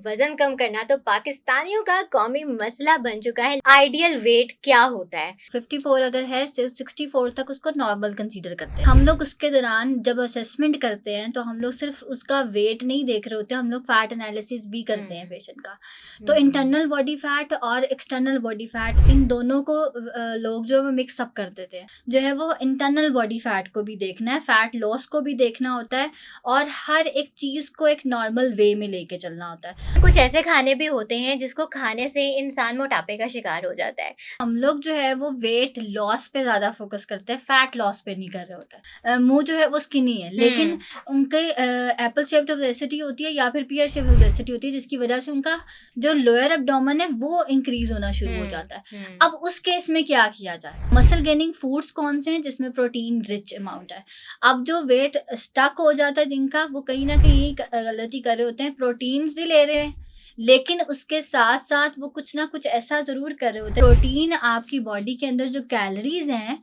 वजन कम करना तो पाकिस्तानियों का कौमी मसला बन चुका है। आइडियल वेट क्या होता है? 54 अगर है 64 तक उसको नॉर्मल कंसीडर करते हैं हम लोग। उसके दौरान जब असेसमेंट करते हैं तो हम लोग सिर्फ उसका वेट नहीं देख रहे होते, हम लोग फैट एनालिसिस भी करते हैं पेशेंट का। तो इंटरनल बॉडी फैट और एक्सटर्नल बॉडी फैट इन दोनों को लोग जो है मिक्स अप कर देते हैं। जो है वो इंटरनल बॉडी फैट को भी देखना है, फैट लॉस को भी देखना होता है और हर एक चीज को एक नॉर्मल वे में लेके चलना होता है। कुछ ऐसे खाने भी होते हैं जिसको खाने से इंसान मोटापे का शिकार हो जाता है। हम लोग जो है वो वेट लॉस पे ज्यादा फोकस करते हैं, फैट लॉस पे नहीं कर रहे होते हैं। मुंह जो है वो स्किनी है लेकिन उनके एप्पल शेप्ड ओबेसिटी होती है या फिर पियर शेप्ड ओबेसिटी होती है, जिसकी वजह से उनका जो लोअर एब्डोमेन है वो इंक्रीज होना शुरू हो जाता है। अब उस केस में क्या किया जाए? मसल गेनिंग फूड्स कौन से हैं जिसमें प्रोटीन रिच अमाउंट है। अब जो वेट स्टक हो जाता है जिनका, वो कहीं ना कहीं गलती कर रहे होते हैं, प्रोटीन्स भी ले रहे हैं लेकिन उसके साथ साथ वो कुछ ना कुछ ऐसा जरूर कर रहे होते हैं। प्रोटीन आपकी बॉडी के अंदर जो कैलोरीज हैं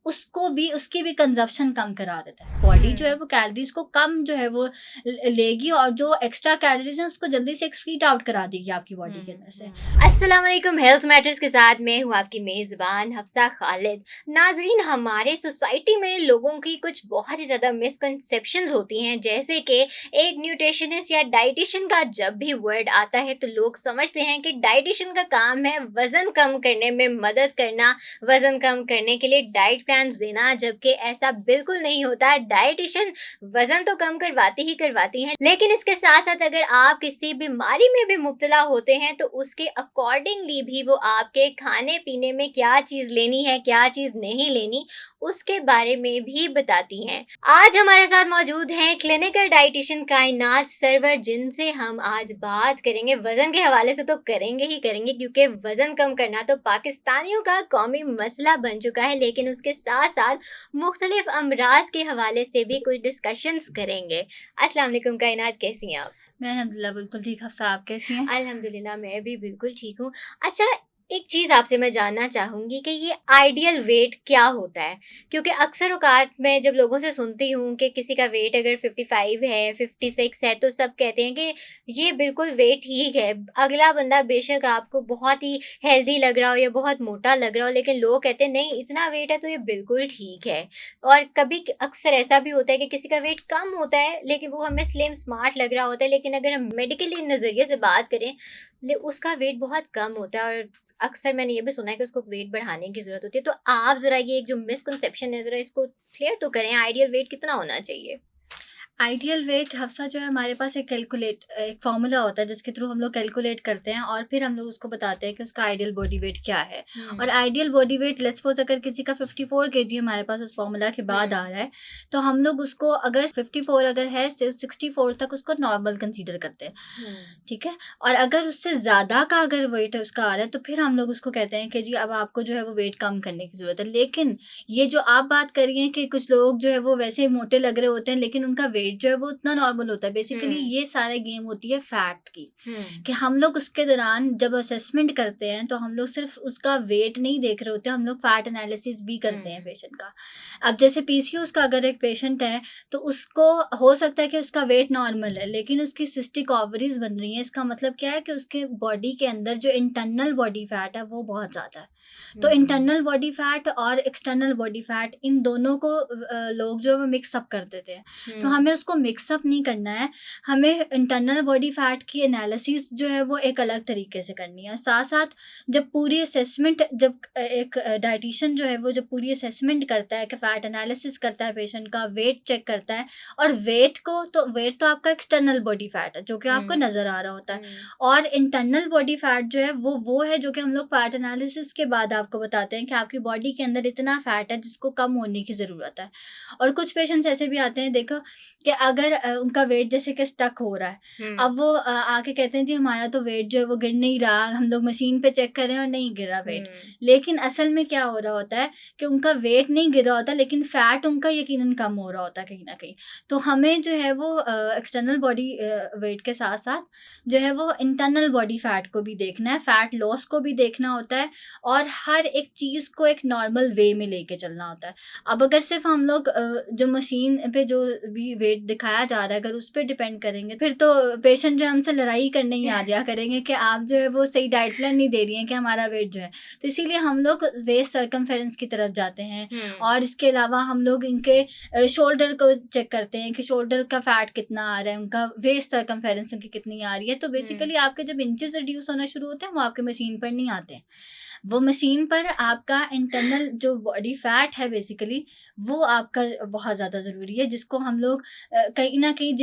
उसको भी, उसकी भी कंजप्शन कम करा देता है। बॉडी जो है वो कैलोरीज को कम जो है वो लेगी और जो एक्स्ट्रा कैलोरीज हैं उसको जल्दी से एक्सक्रीट आउट करा देगी आपकी बॉडी के अंदर से। अस्सलाम वालेकुम, हेल्थ मैटर्स के साथ मैं हूँ आपकी मेज़बान हफ्सा खालिद। नाजरीन, हमारे सोसाइटी में लोगों की कुछ बहुत ही ज़्यादा मिसकंसेप्शंस होती हैं, जैसे कि एक न्यूट्रिशनिस्ट या डाइटिशियन का जब भी वर्ड आता है तो लोग समझते हैं कि डाइटिशियन का काम है वज़न कम करने में मदद करना, वज़न कम करने के लिए डाइट प्लान्स देना, जबकि ऐसा बिल्कुल नहीं होता। डाइटिशियन वज़न तो कम करवाती हैं, लेकिन इसके साथ साथ अगर आप किसी बीमारी में भी मुब्तला होते हैं तो उसके अकॉर्डिंगली भी वो आपके खाने पीने में क्या चीज़ लेनी है, क्या चीज़ नहीं लेनी, उसके बारे में भी बताती हैं। आज हमारे साथ मौजूद हैं क्लिनिकल डाइटिशियन कायनात सरवर, जिनसे हम आज बात करेंगे वज़न के हवाले से। तो करेंगे ही करेंगे क्योंकि वज़न कम करना तो पाकिस्तानियों का कौमी मसला बन चुका है, लेकिन उसके साथ साथ मुख्तलिफ अमराज के हवाले से भी कुछ डिस्कशंस करेंगे। अस्सलाम वालेकुम कायनात, कैसी हैं आप? मैं अल्हम्दुलिल्लाह बिल्कुल ठीक। हफ्सा, आप कैसी हैं? अल्हम्दुलिल्लाह, मैं भी बिल्कुल ठीक हूँ। अच्छा, एक चीज़ आपसे मैं जानना चाहूँगी कि ये आइडियल वेट क्या होता है? क्योंकि अक्सर औक़ात मैं जब लोगों से सुनती हूँ कि किसी का वेट अगर 55 है, 56 है, तो सब कहते हैं कि ये बिल्कुल वेट ठीक है। अगला बंदा बेशक आपको बहुत ही हेल्दी लग रहा हो या बहुत मोटा लग रहा हो, लेकिन लोग कहते हैं नहीं, इतना वेट है तो ये बिल्कुल ठीक है। और कभी अक्सर ऐसा भी होता है कि किसी का वेट कम होता है लेकिन वो हमें स्लिम स्मार्ट लग रहा होता है, लेकिन अगर हम मेडिकली नज़रिए से बात करें, उसका वेट बहुत कम होता है और अक्सर मैंने ये भी सुना है कि उसको वेट बढ़ाने की ज़रूरत होती है। तो आप ज़रा ये एक जो मिसकंसेप्शन है ज़रा इसको क्लियर तो करें, आइडियल वेट कितना होना चाहिए? आइडियल वेट हफ्सा जो है, हमारे पास एक फार्मूला होता है जिसके थ्रू हम लोग कैलकुलेट करते हैं और फिर हम लोग उसको बताते हैं कि उसका आइडियल बॉडी वेट क्या है। और ideal body weight, let's suppose अगर किसी का 54 केजी हमारे पास उस फार्मूला के बाद आ रहा है, तो हम लोग उसको, अगर 54 अगर है, 64 तक उसको नॉर्मल कंसीडर करते हैं। ठीक है। और अगर उससे ज़्यादा का अगर वेट उसका आ रहा है तो फिर हम लोग उसको कहते हैं कि जी अब आपको जो है वो वेट कम करने की ज़रूरत है। लेकिन ये जो आप बात कर रही हैं कि कुछ लोग जो है वो वैसे मोटे लग रहे होते हैं लेकिन उनका वेट जो है वो उतना नॉर्मल होता है, बेसिकली ये सारे गेम होती है फैट की। कि हम लोग उसके दौरान जब असेसमेंट करते हैं तो हम लोग सिर्फ उसका वेट नहीं देख रहे होते, हम लोग फैट एनालिसिस भी करते हैं पेशेंट का। अब जैसे पीसीओएस का अगर एक पेशेंट है तो उसको हो सकता है कि उसका वेट नॉर्मल है लेकिन उसकी सिस्टिक ओवरीज बन रही है। इसका मतलब क्या है कि उसके बॉडी के अंदर जो इंटरनल बॉडी फैट है वो बहुत ज़्यादा है। तो इंटरनल बॉडी फैट और एक्सटर्नल बॉडी फैट इन दोनों को लोग जो है मिक्स अप कर देते हैं। तो हमें उसको मिक्स अप नहीं करना है, हमें इंटरनल बॉडी फैट की एनालिसिस जो है वो एक अलग तरीके से करनी है। साथ साथ जब पूरी असेसमेंट, जब एक डाइटिशियन जो है वो जब पूरी असेसमेंट करता है कि फैट एनालिसिस करता है, पेशेंट का वेट चेक करता है, और वेट तो आपका एक्सटर्नल बॉडी फैट है जो कि आपको नज़र आ रहा होता है। और इंटरनल बॉडी फैट जो है वो है जो कि हम लोग फैट एनालिसिस के बाद आपको बताते हैं कि आपकी बॉडी के अंदर इतना फैट है जिसको कम होने की ज़रूरत है। और कुछ पेशेंट्स ऐसे भी आते हैं, देखो, कि अगर उनका वेट जैसे कि स्टक हो रहा है, अब वो आके कहते हैं जी हमारा तो वेट जो है वो गिर नहीं रहा, हम लोग मशीन पे चेक कर रहे हैं और नहीं गिर रहा वेट। लेकिन असल में क्या हो रहा होता है कि उनका वेट नहीं गिर रहा होता लेकिन फैट उनका यकीनन कम हो रहा होता है कहीं ना कहीं। तो हमें जो है वो एक्सटर्नल बॉडी वेट के साथ साथ जो है वो इंटरनल बॉडी फैट को भी देखना है, फैट लॉस को भी देखना होता है और हर एक चीज़ को एक नॉर्मल वे में लेके चलना होता है। अब अगर सिर्फ हम लोग जो मशीन पे जो भी वेट वेट दिखाया जा रहा है अगर उस पर डिपेंड करेंगे फिर तो पेशेंट जो है हमसे लड़ाई करने ही आ जाया करेंगे कि आप जो है वो सही डाइट प्लान नहीं दे रही हैं कि हमारा वेट जो है। तो इसीलिए हम लोग वेस्ट सर्कमफेरेंस की तरफ जाते हैं। और इसके अलावा हम लोग इनके शोल्डर को चेक करते हैं कि शोल्डर का फैट कितना आ रहा है, उनका वेस्ट सर्कमफेरेंस उनकी कितनी आ रही है। तो बेसिकली आपके जब इंचेस रिड्यूस होना शुरू होते हैं वो आपके मशीन पर नहीं आते हैं, वो मशीन पर आपका इंटरनल जो बॉडी फैट है बेसिकली वो आपका बहुत ज़्यादा ज़रूरी है, जिसको हम लोग कहीं ना कहीं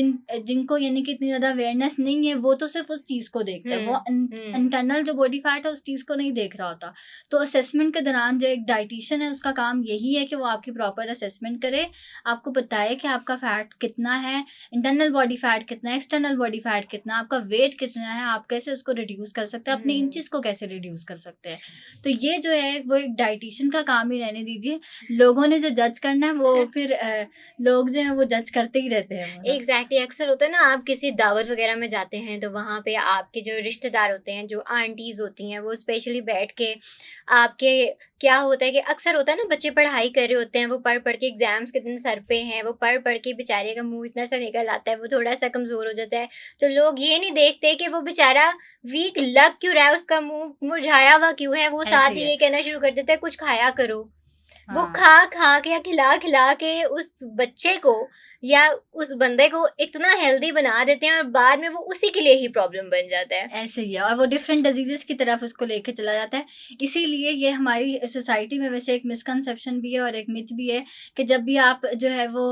जिनको यानी कि इतनी ज़्यादा अवेयरनेस नहीं है वो तो सिर्फ उस चीज़ को देखते हैं, वो इंटरनल जो बॉडी फैट है उस चीज़ को नहीं देख रहा होता। तो असेसमेंट के दौरान जो एक डाइटिशियन है उसका काम यही है कि वो आपकी प्रॉपर असेसमेंट करे, आपको बताए कि आपका फैट कितना है, इंटरनल बॉडी फैट कितना है, एक्सटर्नल बॉडी फैट कितना है, आपका वेट कितना है, आप कैसे उसको रिड्यूस कर सकते हैं, अपने इंचेस को कैसे रिड्यूस कर सकते हैं। तो ये जो है वो एक डाइटिशियन का काम ही रहने दीजिए, लोगों ने जो जज करना है वो फिर लोग जो है वो जज करते ही रहते हैं। एग्जैक्टली अक्सर होता है ना, आप किसी दावत वगैरह में जाते हैं तो वहाँ पे आपके जो रिश्तेदार होते हैं, जो आंटीज होती हैं, वो स्पेशली बैठ के आपके, क्या होता है कि अक्सर होता है ना, बच्चे पढ़ाई कर रहे होते हैं, वो पढ़ पढ़ के एग्जाम्स के दिन सर पे हैं, वो पढ़ पढ़ के बेचारे का मुंह इतना सा निकल आता है, वो थोड़ा सा कमज़ोर हो जाता है। तो लोग ये नहीं देखते कि वो बेचारा वीक लग क्यों रहा है, उसका मुंह मुरझाया हुआ क्यों है, वो ऐसे साथ ही ही है। ये कहना शुरू कर देता है कुछ खाया करो। वो हाँ। खा खा के या खिला खिला के उस बच्चे को या उस बंदे को इतना हेल्दी बना देते हैं और बाद में वो उसी के लिए ही प्रॉब्लम बन जाता है। ऐसे ही है और वो डिफरेंट डिजीजेस की तरफ उसको लेके चला जाता है। इसीलिए ये हमारी सोसाइटी में वैसे एक मिसकंसेप्शन भी है और एक मिथ भी है कि जब भी आप जो है वो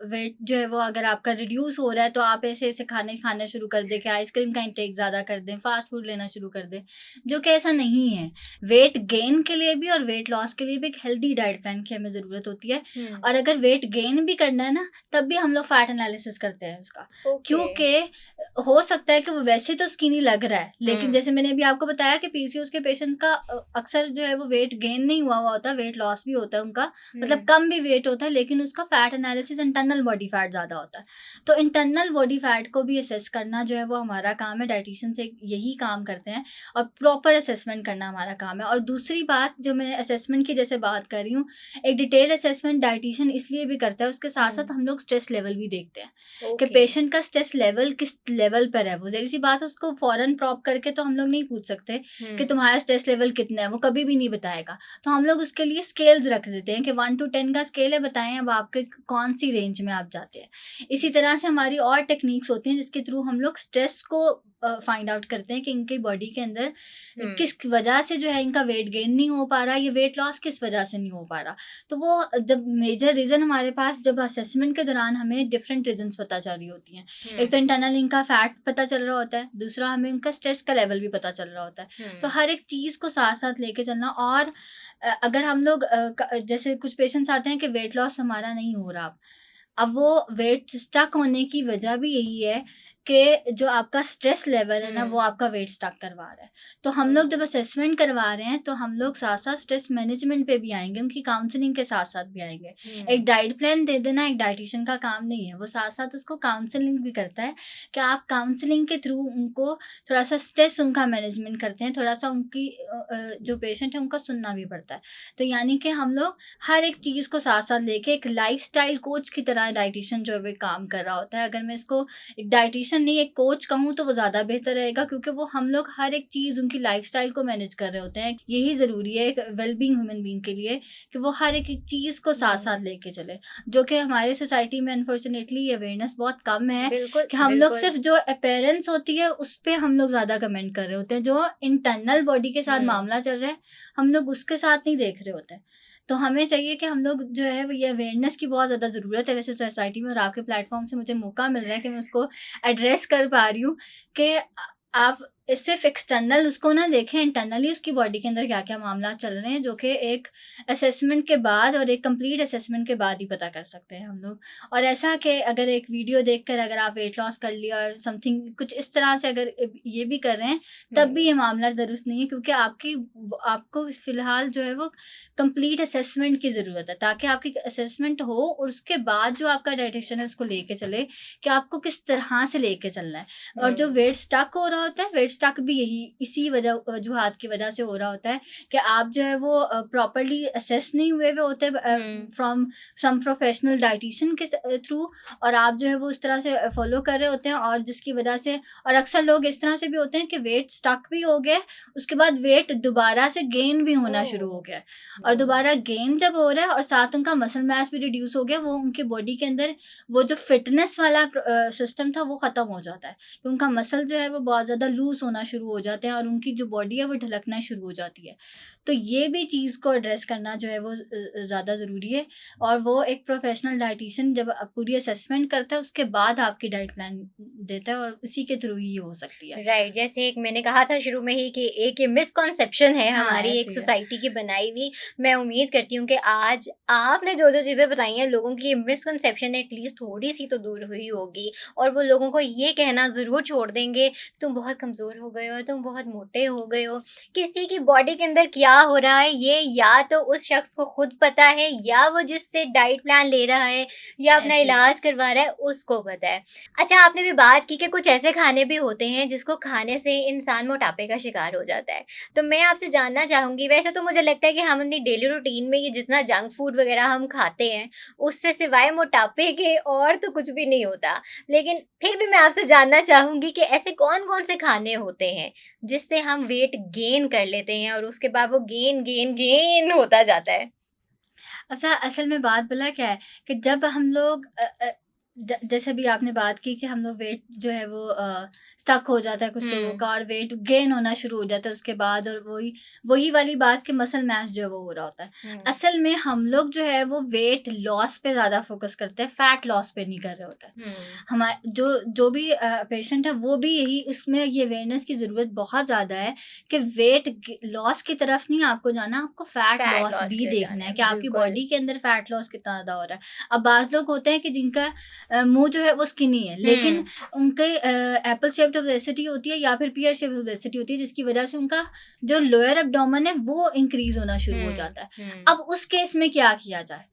वेट जो है वो अगर आपका रिड्यूस हो रहा है तो आप ऐसे ऐसे खाने खाना शुरू कर दें कि आइसक्रीम का इंटेक ज़्यादा कर दें, फास्ट फूड लेना शुरू कर दें, जो कि ऐसा नहीं है। वेट गेन के लिए भी और वेट लॉस के लिए भी एक हेल्दी डाइट प्लान की हमें ज़रूरत होती है। और अगर वेट गेन भी करना है ना तब भी हम लोग फैट एनालिसिस करते हैं उसका, ओके। क्योंकि हो सकता है कि वो वैसे तो स्किनी लग रहा है लेकिन जैसे मैंने अभी आपको बताया कि पीसीओएस के पेशेंट्स का अक्सर जो है वो वेट गेन नहीं हुआ होता, वेट लॉस भी होता है उनका, मतलब कम भी वेट होता है लेकिन उसका fat analysis internal body fat ज़्यादा होता है। तो इंटरनल बॉडी फैट को भी असेस करना जो है वो हमारा काम है, डाइटिशियन से यही काम करते हैं और प्रॉपर असेसमेंट करना हमारा काम है। और दूसरी बात जो मैं असेसमेंट की जैसे बात कर रही हूँ, एक डिटेल असेसमेंट डाइटिशियन इसलिए भी करता है, उसके साथ साथ हम लोग स्ट्रेस लेवल भी देखते हैं कि पेशेंट का स्ट्रेस लेवल किस लेवल पर है। वो जरी सी बात है, उसको फौरन प्रॉप करके तो हम लोग नहीं पूछ सकते कि तुम्हारा स्ट्रेस लेवल कितना है, वो कभी भी नहीं बताएगा। तो हम लोग उसके लिए स्केल्स रख देते हैं कि 1 to 10 का स्केल है, बताएं अब आपके कौन सी रेंज में आप जाते हैं। इसी तरह से हमारी और टेक्निक्स होती हैं जिसके थ्रू हम लोग स्ट्रेस को फाइंड आउट करते हैं कि इनकी बॉडी के अंदर किस वजह से जो है इनका वेट गेन नहीं हो पा रहा, ये वेट लॉस किस वजह से नहीं हो पा रहा। तो वो जब मेजर रीज़न हमारे पास जब असेसमेंट के दौरान हमें डिफरेंट रीजंस पता चल रही होती हैं, एक तो इंटरनल इनका फैट पता चल रहा होता है, दूसरा हमें इनका स्ट्रेस का लेवल भी पता चल रहा होता है। तो हर एक चीज़ को साथ साथ लेके चलना। और अगर हम लोग जैसे कुछ पेशेंट्स आते हैं कि वेट लॉस हमारा नहीं हो रहा, अब वो वेट स्टक होने की वजह भी यही है कि जो आपका स्ट्रेस लेवल है ना वो आपका वेट स्टक करवा रहा है। तो हम लोग जब असेसमेंट करवा रहे हैं तो हम लोग साथ साथ स्ट्रेस मैनेजमेंट पे भी आएंगे, उनकी काउंसलिंग के साथ साथ भी आएंगे। एक डाइट प्लान दे देना एक डाइटिशियन का काम नहीं है, वो साथ साथ उसको काउंसलिंग भी करता है कि आप काउंसलिंग के थ्रू उनको थोड़ा सा स्ट्रेस उनका मैनेजमेंट करते हैं, थोड़ा सा उनकी जो पेशेंट है उनका सुनना भी पड़ता है। तो यानी कि हम लोग हर एक चीज़ को साथ साथ लेके एक लाइफस्टाइल कोच की तरह डाइटिशियन जो है वो काम कर रहा होता है। अगर मैं इसको एक डाइटिशियन नहीं एक कोच कहूँ तो वो ज़्यादा बेहतर रहेगा, क्योंकि वो हम लोग हर एक चीज़ उनकी लाइफस्टाइल को मैनेज कर रहे होते हैं। यही ज़रूरी है एक वेलबींग ह्यूमन बीइंग के लिए कि वो हर एक चीज़ को साथ साथ लेके चले, जो कि हमारे सोसाइटी में अनफॉर्चुनेटली अवेयरनेस बहुत कम है। बिल्कुल कि हम लोग सिर्फ जो अपेयरेंस होती है उस पर हम लोग ज़्यादा कमेंट कर रहे होते हैं, जो इंटरनल बॉडी के साथ मामला चल रहा है हम लोग उसके साथ नहीं देख रहे होते हैं। तो हमें चाहिए कि हम लोग जो है वो ये अवेयरनेस की बहुत ज़्यादा ज़रूरत है वैसे सोसाइटी में, और आपके प्लेटफॉर्म से मुझे मौका मिल रहा है कि मैं उसको एड्रेस कर पा रही हूँ कि आप सिर्फ एक्सटर्नल उसको ना देखें, इंटरनली उसकी बॉडी के अंदर क्या क्या मामला चल रहे हैं, जो कि एक असेसमेंट के बाद और एक कंप्लीट असेसमेंट के बाद ही पता कर सकते हैं हम लोग। और ऐसा कि अगर एक वीडियो देखकर अगर आप वेट लॉस कर लिया और समथिंग कुछ इस तरह से अगर ये भी कर रहे हैं तब भी ये मामला दुरुस्त नहीं है, क्योंकि आपको फ़िलहाल जो है वो कंप्लीट असेसमेंट की ज़रूरत है, ताकि आपकी असेसमेंट हो और उसके बाद जो आपका डाइटिशियन है उसको लेके चले कि आपको किस तरह से लेके चलना है। और जो वेट स्टक हो रहा होता है, वेट स्टक भी यही इसी वजूहात की वजह से हो रहा होता है कि आप जो है वो प्रॉपर्ली असेस नहीं हुए हुए होते फ्रॉम सम प्रोफेशनल डाइटिशियन के थ्रू, और आप जो है वो उस तरह से फॉलो कर रहे होते हैं, और जिसकी वजह से, और अक्सर लोग इस तरह से भी होते हैं कि वेट स्टक भी हो गया, उसके बाद वेट दोबारा से गेन भी होना शुरू हो गया, और दोबारा गेन जब हो रहा है और साथ उनका मसल मास भी रिड्यूस हो गया, वो उनके बॉडी के अंदर वो जो फिटनेस वाला सिस्टम था वो ख़त्म हो जाता है, कि उनका मसल जो है वो बहुत ज़्यादा लूज होना शुरू हो जाते हैं और उनकी जो बॉडी है वो ढलकना शुरू हो जाती है। तो ये भी चीज़ को एड्रेस करना जो है वो ज़्यादा ज़रूरी है, और वो एक प्रोफेशनल डाइटिशियन जब पूरी असेसमेंट करता है उसके बाद आपकी डाइट प्लान देता है, और इसी के थ्रू ही हो सकती है। राइट, जैसे एक मैंने कहा था शुरू में ही कि एक ये मिसकॉन्सेप्शन है हाँ, हमारी एक ऐसे ही है। सोसाइटी की बनाई हुई। मैं उम्मीद करती हूँ कि आज आपने जो जो चीज़ें बताई हैं लोगों की ये मिसकॉन्सेप्शन एटलीस्ट थोड़ी सी तो दूर हुई होगी, और वो लोगों को ये कहना ज़रूर छोड़ देंगे तुम बहुत कमज़ोर हो गए हो, तुम बहुत मोटे हो गए हो। किसी की बॉडी के अंदर क्या हो रहा है ये या तो उस शख्स को खुद पता है, या वो जिससे डाइट प्लान ले रहा है या अपना ऐसे ही है। इलाज करवा रहा है उसको पता है। अच्छा, आपने भी बात की कि कुछ ऐसे खाने भी होते हैं जिसको खाने से इंसान मोटापे का शिकार हो जाता है। तो मैं आपसे जानना चाहूँगी, वैसे तो मुझे लगता है कि हम अपनी डेली रूटीन में ये जितना जंक फूड वग़ैरह हम खाते हैं, उससे सिवाय मोटापे के और तो कुछ भी नहीं होता। लेकिन फिर भी मैं आपसे जानना चाहूँगी कि ऐसे कौन-कौन से खाने होते हैं, जिससे हम वेट गेन कर लेते हैं और उसके बाद वो गेन, गेन, गेन होता जाता है? अच्छा, असल में बात पता क्या है कि जब हम लोग जैसे भी आपने बात की कि हम लोग वेट जो है वो स्टक हो जाता है कुछ लोगों हुँ, का, और वेट गेन होना शुरू हो जाता है उसके बाद, और वही वही वाली बात कि मसल मास जो है वो हो रहा होता है। हुँ, असल में हम लोग जो है वो वेट लॉस पे ज़्यादा फोकस करते हैं, फैट लॉस पे नहीं कर रहे होते हैं। हुँ, हमारे जो जो भी पेशेंट है वो भी यही, इसमें ये अवेयरनेस की ज़रूरत बहुत ज़्यादा है कि वेट लॉस की तरफ नहीं आपको जाना, आपको फैट फैट लॉस लॉस भी के लिए देखना जाना है है, कि आपकी बिल्कुल। बॉडी के अंदर फैट लॉस कितना ज़्यादा हो रहा है। अब बाज़ लोग होते हैं कि जिनका मुँह जो है वो स्किनी है, लेकिन हुँ, उनके एप्पल शेप्ड ओबेसिटी होती है या फिर पियर शेप्ड ओबेसिटी होती है, जिसकी वजह से उनका जो लोअर एब्डोमेन है वो इंक्रीज़ होना शुरू हो हुँ, जाता है। हुँ, अब उस केस में क्या किया जाए?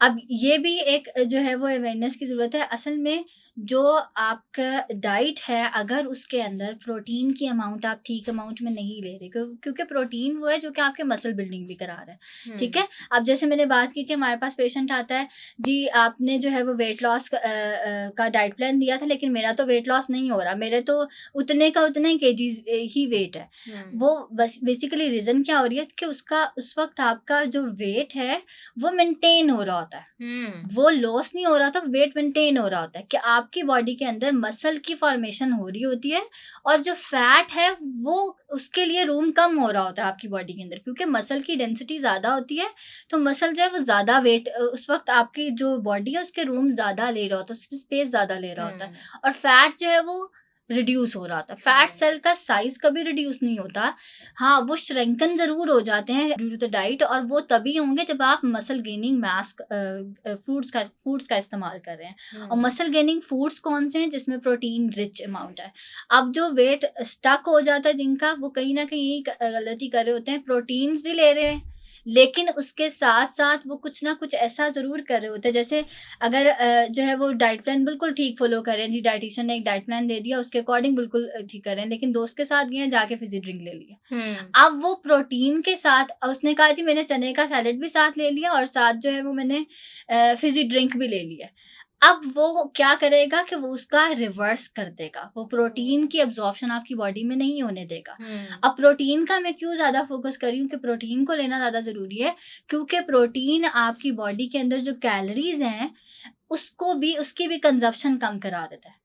अब ये भी एक जो है वो अवेयरनेस की ज़रूरत है। असल में जो आपका डाइट है, अगर उसके अंदर प्रोटीन की अमाउंट आप ठीक अमाउंट में नहीं ले रहे, क्योंकि प्रोटीन वो है जो कि आपके मसल बिल्डिंग भी करा रहा है, ठीक हुँ, है? अब जैसे मैंने बात की कि हमारे पास पेशेंट आता है, जी आपने जो है वो वेट लॉस का डाइट प्लान दिया था, लेकिन मेरा तो वेट लॉस नहीं हो रहा, मेरे तो उतने का उतना ही केजीज़ ही वेट है। हुँ, वो बस बेसिकली रीज़न क्या हो रही है कि उसका उस वक़्त आपका जो वेट है वो मेंटेन हो रहा होता है। हुँ, वो लॉस नहीं हो रहा था, वेट मेंटेन हो रहा होता है कि आपकी बॉडी के अंदर मसल की फॉर्मेशन हो रही होती है, और जो फैट है वो उसके लिए रूम कम हो रहा होता है आपकी बॉडी के अंदर, क्योंकि मसल की डेंसिटी ज़्यादा होती है, तो मसल जो है वो ज़्यादा वेट उस वक़्त आपकी जो बॉडी है उसके रूम ज़्यादा ले रहा होता है, स्पेस ज़्यादा ले रहा होता है, हुँ, और फैट जो है वो रिड्यूस हो रहा होता है। फैट हुँ, सेल का साइज़ कभी रिड्यूस नहीं होता। हाँ, वो श्रिंकन ज़रूर हो जाते हैं ड्यू टू द डाइट, और वो तभी होंगे जब आप मसल गेनिंग फूड्स का इस्तेमाल कर रहे हैं। और हुँ, मसल गेनिंग फूड्स कौन से हैं जिसमें प्रोटीन रिच अमाउंट है। अब जो वेट स्टक हो जाता है जिनका, वो कहीं न कहीं यही गलती कर रहे होते हैं, प्रोटीन्स भी ले रहे हैं, लेकिन उसके साथ-साथ वो कुछ ना कुछ ऐसा ज़रूर कर रहे होते हैं, जैसे अगर जो है वो डाइट प्लान बिल्कुल ठीक फ़ॉलो कर रहे हैं, जी डायटीशियन ने एक डाइट प्लान दे दिया, उसके अकॉर्डिंग बिल्कुल ठीक कर रहे हैं, लेकिन दोस्त के साथ गए हैं, जाके फ़िज़ी ड्रिंक ले लिया। हुँ, अब वो प्रोटीन के साथ उसने कहा जी मैंने चने का सैलेड भी साथ ले लिया, और साथ जो है वो मैंने फ़िज़ी ड्रिंक भी ले लिया। अब वो क्या करेगा कि वो उसका रिवर्स कर देगा। वो प्रोटीन ओह! की अब्ज़ॉर्प्शन आपकी बॉडी में नहीं होने देगा। हुँ, अब प्रोटीन का मैं क्यों ज़्यादा फ़ोकस कर रही हूँ कि प्रोटीन को लेना ज़्यादा ज़रूरी है, क्योंकि प्रोटीन आपकी बॉडी के अंदर जो कैलोरीज़ हैं, उसको भी उसकी भी कंज़म्पशन कम करा देता है।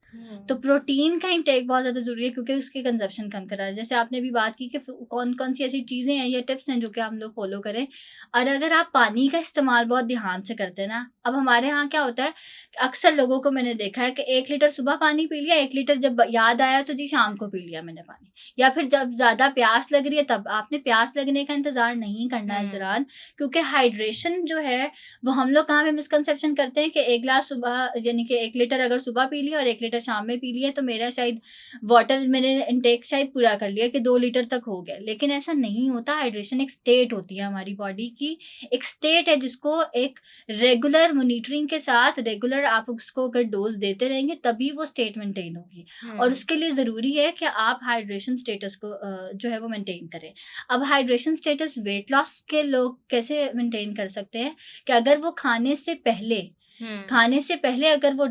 तो हुँ, प्रोटीन का इंटेक बहुत ज़्यादा ज़रूरी है, क्योंकि उसकी कंज़म्पशन कम करा है। जैसे आपने भी बात की कि कौन-कौन सी ऐसी चीज़ें हैं या टिप्स हैं जो कि हम लोग फ़ॉलो करें। और अगर आप पानी का इस्तेमाल बहुत ध्यान से करते हैं ना, अब हमारे यहाँ क्या होता है, अक्सर लोगों को मैंने देखा है कि 1 लीटर सुबह पानी पी लिया, 1 लीटर जब याद आया तो जी शाम को पी लिया मैंने पानी। या फिर जब ज़्यादा प्यास लग रही है तब। आपने प्यास लगने का इंतज़ार नहीं करना है इस हुँ, दौरान, क्योंकि हाइड्रेशन जो है वो हम लोग कहाँ पे मिसकंसेप्शन करते हैं कि 1 ग्लास सुबह यानी कि 1 लीटर अगर सुबह पी लिया और 1 लीटर शाम में पी लिया तो मेरा शायद वाटर मैंने इनटेक शायद पूरा कर लिया कि 2 लीटर तक हो गया, लेकिन ऐसा नहीं होता। हाइड्रेशन एक स्टेट होती है हमारी बॉडी की, एक स्टेट है जिसको एक रेगुलर मॉनिटरिंग के साथ रेगुलर आप उसको अगर डोज देते रहेंगे तभी वो स्टेट मेंटेन होगी। और उसके लिए ज़रूरी है कि आप हाइड्रेशन स्टेटस को जो है वो मेंटेन करें। अब हाइड्रेशन स्टेटस वेट लॉस के लोग कैसे मेंटेन कर सकते हैं कि अगर वो खाने से पहले अगर वो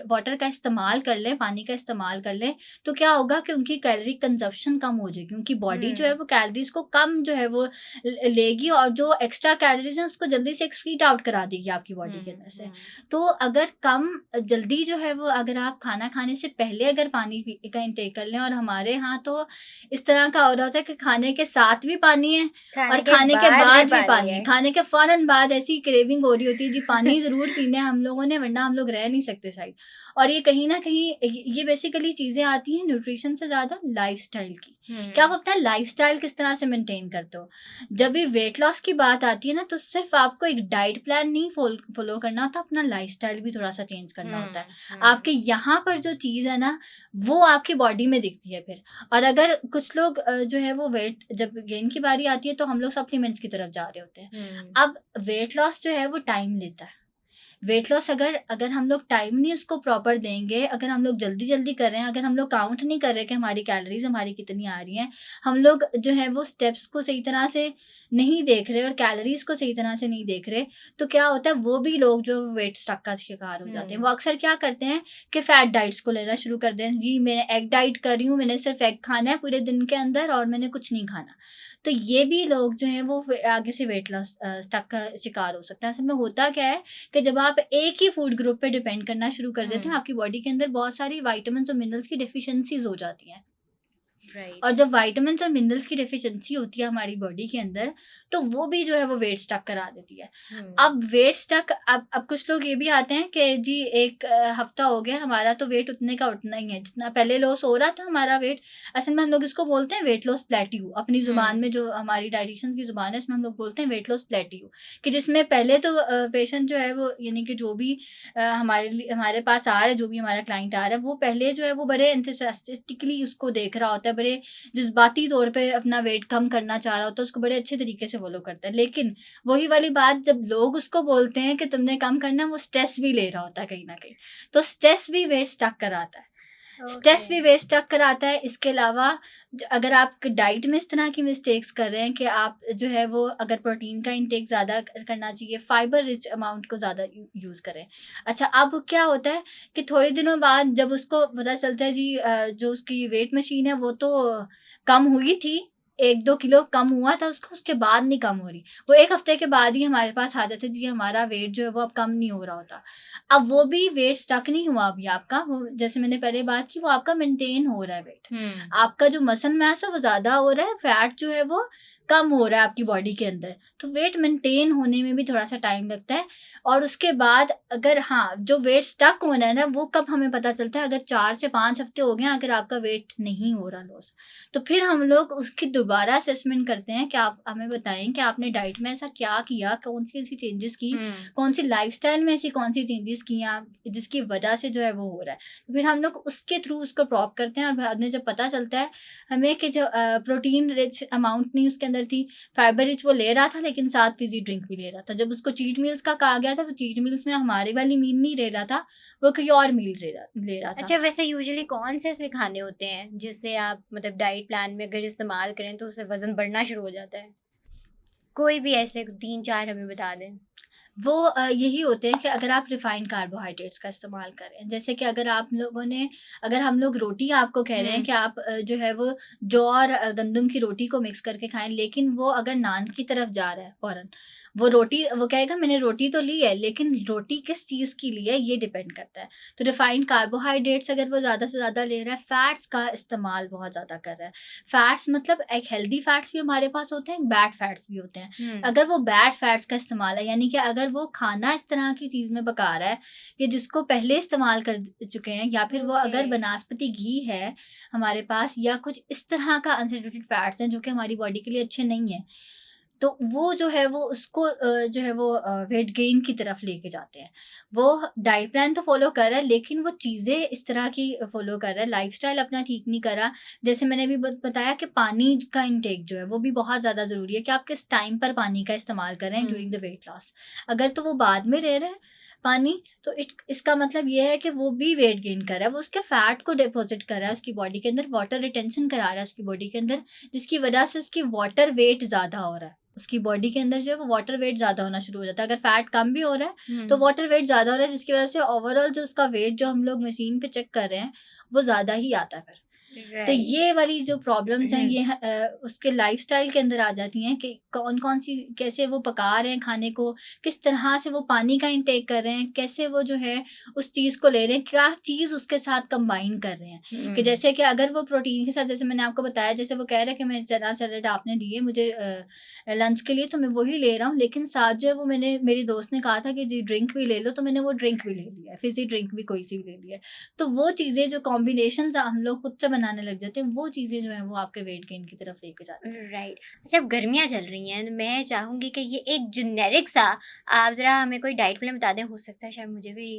वाटर का इस्तेमाल कर लें, पानी का इस्तेमाल कर लें, तो क्या होगा कि उनकी कैलोरी कंजप्शन कम हो जाएगी। उनकी बॉडी जो है वो कैलोरीज को कम जो है वो लेगी और जो एक्स्ट्रा कैलोरीज हैं उसको जल्दी से एक्सक्रीट आउट करा देगी आपकी बॉडी के अंदर से। तो अगर कम जल्दी जो है वो अगर आप खाना खाने से पहले अगर पानी का इंटेक कर लें, और हमारे यहाँ तो इस तरह का हो रहा होता है कि खाने के साथ भी पानी है और खाने के बाद भी पानी है। खाने के फौरन बाद ऐसी क्रेविंग हो रही होती है जी पानी जरूर पीना है हम लोगों ने, वरना हम लोग रह नहीं सकते शायद। और ये कहीं ना कहीं ये बेसिकली चीजें आती हैं न्यूट्रिशन से ज्यादा लाइफस्टाइल की, कि आप अपना लाइफस्टाइल किस तरह से मेंटेन करते हो। जब भी वेट लॉस की बात आती है ना, तो सिर्फ आपको एक डाइट प्लान नहीं फॉलो करना होता, अपना लाइफस्टाइल भी थोड़ा सा चेंज करना होता है। आपके यहाँ पर जो चीज है ना वो आपकी बॉडी में दिखती है फिर। और अगर कुछ लोग जो है वो वेट जब गेन की बारी आती है तो हम लोग सप्लीमेंट्स की तरफ जा रहे होते हैं। अब वेट लॉस जो है वो टाइम लेता है। वेट लॉस अगर अगर हम लोग टाइम नहीं उसको प्रॉपर देंगे, अगर हम लोग जल्दी जल्दी कर रहे हैं, अगर हम लोग काउंट नहीं कर रहे कि हमारी कैलोरीज हमारी कितनी आ रही हैं, हम लोग जो है वो स्टेप्स को सही तरह से नहीं देख रहे और कैलोरीज को सही तरह से नहीं देख रहे, तो क्या होता है वो भी लोग जो वेट स्टक का शिकार हो जाते हैं। वो अक्सर क्या करते हैं कि फैट डाइट्स को लेना शुरू कर दें। जी मैं एग डाइट कर रही हूँ, मैंने सिर्फ एग खाना है पूरे दिन के अंदर और मैंने कुछ नहीं खाना। तो ये भी लोग जो हैं वो आगे से वेट लॉस स्टक का शिकार हो सकता है। असल में होता क्या है कि जब आप एक ही फूड ग्रुप पे डिपेंड करना शुरू कर देते हैं, आपकी बॉडी के अंदर बहुत सारी विटामिन्स और मिनरल्स की डेफिशिएंसीज हो जाती हैं। और जब विटामिन्स और मिनरल्स की डेफिशिएंसी होती है हमारी बॉडी के अंदर, तो वो भी जो है वो वेट स्टक करा देती है। अब वेट स्टक अब कुछ लोग ये भी आते हैं कि जी एक हफ्ता हो गया हमारा तो वेट उतने का उतना ही है जितना पहले लॉस हो रहा था हमारा वेट। असल में हम लोग इसको बोलते हैं वेट लॉस प्लेट्यू। अपनी जुबान में जो हमारी डाइटिशियंस की जुबान है इसमें हम लोग बोलते हैं वेट लॉस प्लेट्यू, कि जिसमें पहले तो पेशेंट जो है वो यानी कि जो भी हमारे पास आ रहा है, जो भी हमारा क्लाइंट आ रहा है, वो पहले जो है वो बड़े एंथुसियास्टिकली उसको देख रहा होता है, बड़े जज्बाती तौर पे अपना वेट कम करना चाह रहा होता है, उसको बड़े अच्छे तरीके से फॉलो करता है। लेकिन वही वाली बात जब लोग उसको बोलते हैं कि तुमने कम करना है, वो स्ट्रेस भी ले रहा होता है कहीं ना कहीं, तो स्ट्रेस भी वेट स्टक कराता है। स्ट्रेस भी वेट स्टक कराता है। इसके अलावा अगर आप डाइट में इस तरह की मिस्टेक्स कर रहे हैं कि आप जो है वो अगर प्रोटीन का इंटेक ज़्यादा करना चाहिए, फाइबर रिच अमाउंट को ज़्यादा यूज़ करें। अच्छा अब क्या होता है कि थोड़े दिनों बाद जब उसको पता चलता है जी जो उसकी वेट मशीन है वो तो कम हुई थी, 1-2 किलो कम हुआ था उसको, उसके बाद नहीं कम हो रही। वो 1 हफ्ते के बाद ही हमारे पास आ जाते जी हमारा वेट जो है वो अब कम नहीं हो रहा होता। अब वो भी वेट स्टक नहीं हुआ अभी आपका, वो जैसे मैंने पहले बात की वो आपका मेंटेन हो रहा है वेट। आपका जो मसल मास है वो ज़्यादा हो रहा है, फैट जो है वो कम हो रहा है आपकी बॉडी के अंदर। तो वेट मेंटेन होने में भी थोड़ा-सा टाइम लगता है। और उसके बाद अगर हाँ, जो वेट स्टक होना है ना वो कब हमें पता चलता है, अगर 4 से 5 हफ्ते हो गए अगर आपका वेट नहीं हो रहा लॉस, तो फिर हम लोग उसकी दोबारा असेसमेंट करते हैं कि आप हमें बताएँ कि आपने डाइट में ऐसा क्या किया, कौन-सी ऐसी चेंजेस की, कौन-सी लाइफ़स्टाइल में ऐसी कौन-सी चेंजेस की आप जिसकी वजह से जो है वो हो रहा है। तो फिर हम लोग उसके थ्रू उसको प्रॉप करते हैं और बाद में जब पता चलता है हमें कि जो प्रोटीन रिच अमाउंट नहीं उसके अंदर थी, फाइबर रिच वो ले रहा था लेकिन साथ फिज़ी ड्रिंक भी ले रहा था। जब उसको चीट मील्स का कहा गया था, तो चीट मील्स में हमारी वाली मील नहीं ले रहा था, वो कोई और मील ले रहा था। अच्छा वैसे यूजुअली कौन से ऐसे खाने होते हैं जिससे आप मतलब डाइट प्लान में अगर इस्तेमाल करें तो उससे वज़न बढ़ना शुरू हो जाता है? कोई भी ऐसे 3-4 हमें बता दें। वो यही होते हैं कि अगर आप रिफाइंड कार्बोहाइड्रेट्स का इस्तेमाल करें, जैसे कि अगर हम लोग रोटी आपको कह रहे हैं कि आप जो है वो जौ और गंदम की रोटी को मिक्स करके खाएं, लेकिन वो अगर नान की तरफ जा रहा है फौरन, वो कहेगा मैंने रोटी तो ली है लेकिन रोटी किस चीज़ की ली है ये डिपेंड करता है। तो रिफाइंड कार्बोहाइड्रेट्स अगर वो ज़्यादा से ज़्यादा ले रहा है, फैट्स का इस्तेमाल बहुत ज़्यादा कर रहा है। फैट्स मतलब एक हेल्दी फैट्स भी हमारे पास होते हैं, बैड फैट्स भी होते हैं। अगर वो बैड फैट्स का इस्तेमाल है, यानी कि अगर वो खाना इस तरह की चीज़ में पका रहा है कि जिसको पहले इस्तेमाल कर चुके हैं, या फिर वो अगर बनास्पति घी है हमारे पास, या कुछ इस तरह का अनसैचुरेटेड फैट्स हैं जो कि हमारी बॉडी के लिए अच्छे नहीं है, तो वो जो है वो उसको जो है वो वेट गेन की तरफ लेके जाते हैं। वो डाइट प्लान तो फ़ॉलो कर रहा है, लेकिन वो चीज़ें इस तरह की फ़ॉलो कर रहा है, लाइफ़स्टाइल अपना ठीक नहीं कर रहा। जैसे मैंने अभी बताया कि पानी का इंटेक जो है वो भी बहुत ज़्यादा ज़रूरी है कि आप किस टाइम पर पानी का इस्तेमाल कर रहे हैं ड्यूरिंग द वेट लॉस। अगर तो वो बाद में ले रहे हैं पानी, तो इसका मतलब ये है कि वो भी वेट गेन कर रहा है, वो उसके फैट को डिपॉज़िट कर रहा है उसकी बॉडी के अंदर, वाटर रिटेंशन करा रहा है उसकी बॉडी के अंदर, जिसकी वजह से उसकी वाटर वेट ज़्यादा हो रहा है। उसकी बॉडी के अंदर जो है वो वाटर वेट ज़्यादा होना शुरू हो जाता है। अगर फैट कम भी हो रहा है, तो वाटर वेट ज़्यादा हो रहा है, जिसकी वजह से ओवरऑल जो उसका वेट जो हम लोग मशीन पे चेक कर रहे हैं, वो ज़्यादा ही आता है फिर। तो राइट। ये वाली जो प्रॉब्लम्स हैं ये उसके लाइफ़स्टाइल के अंदर आ जाती हैं कि कौन-कौन सी कैसे वो पका रहे हैं खाने को, किस तरह से वो पानी का इंटेक कर रहे हैं, कैसे वो जो है उस चीज़ को ले रहे हैं, क्या चीज़ उसके साथ कंबाइन कर रहे हैं। कि जैसे कि अगर वो प्रोटीन के साथ, जैसे मैंने आपको बताया, जैसे वो कह रहे हैं कि मैं चना सैलेड आपने दिए मुझे लंच के लिए, तो मैं वही ले रहा हूँ, लेकिन साथ जो है वो मेरी दोस्त ने कहा था कि जी ड्रिंक भी ले लो, तो मैंने वो ड्रिंक भी ले लिया है, फिज़ी ड्रिंक भी कोई सी भी ले लिया है। तो वो चीज़ें जो कॉम्बिनेशंस हम लोग खुद से बनाने लग जाते हैं, वो चीज़ें जो हैं वो आपके वेट गेन की तरफ लेके जाती हैं। राइट। अच्छा, अब गर्मियाँ चल रही हैं, तो मैं चाहूँगी कि ये एक जेनेरिक सा आप ज़रा हमें कोई डाइट प्लान बता दें, हो सकता है शायद मुझे भी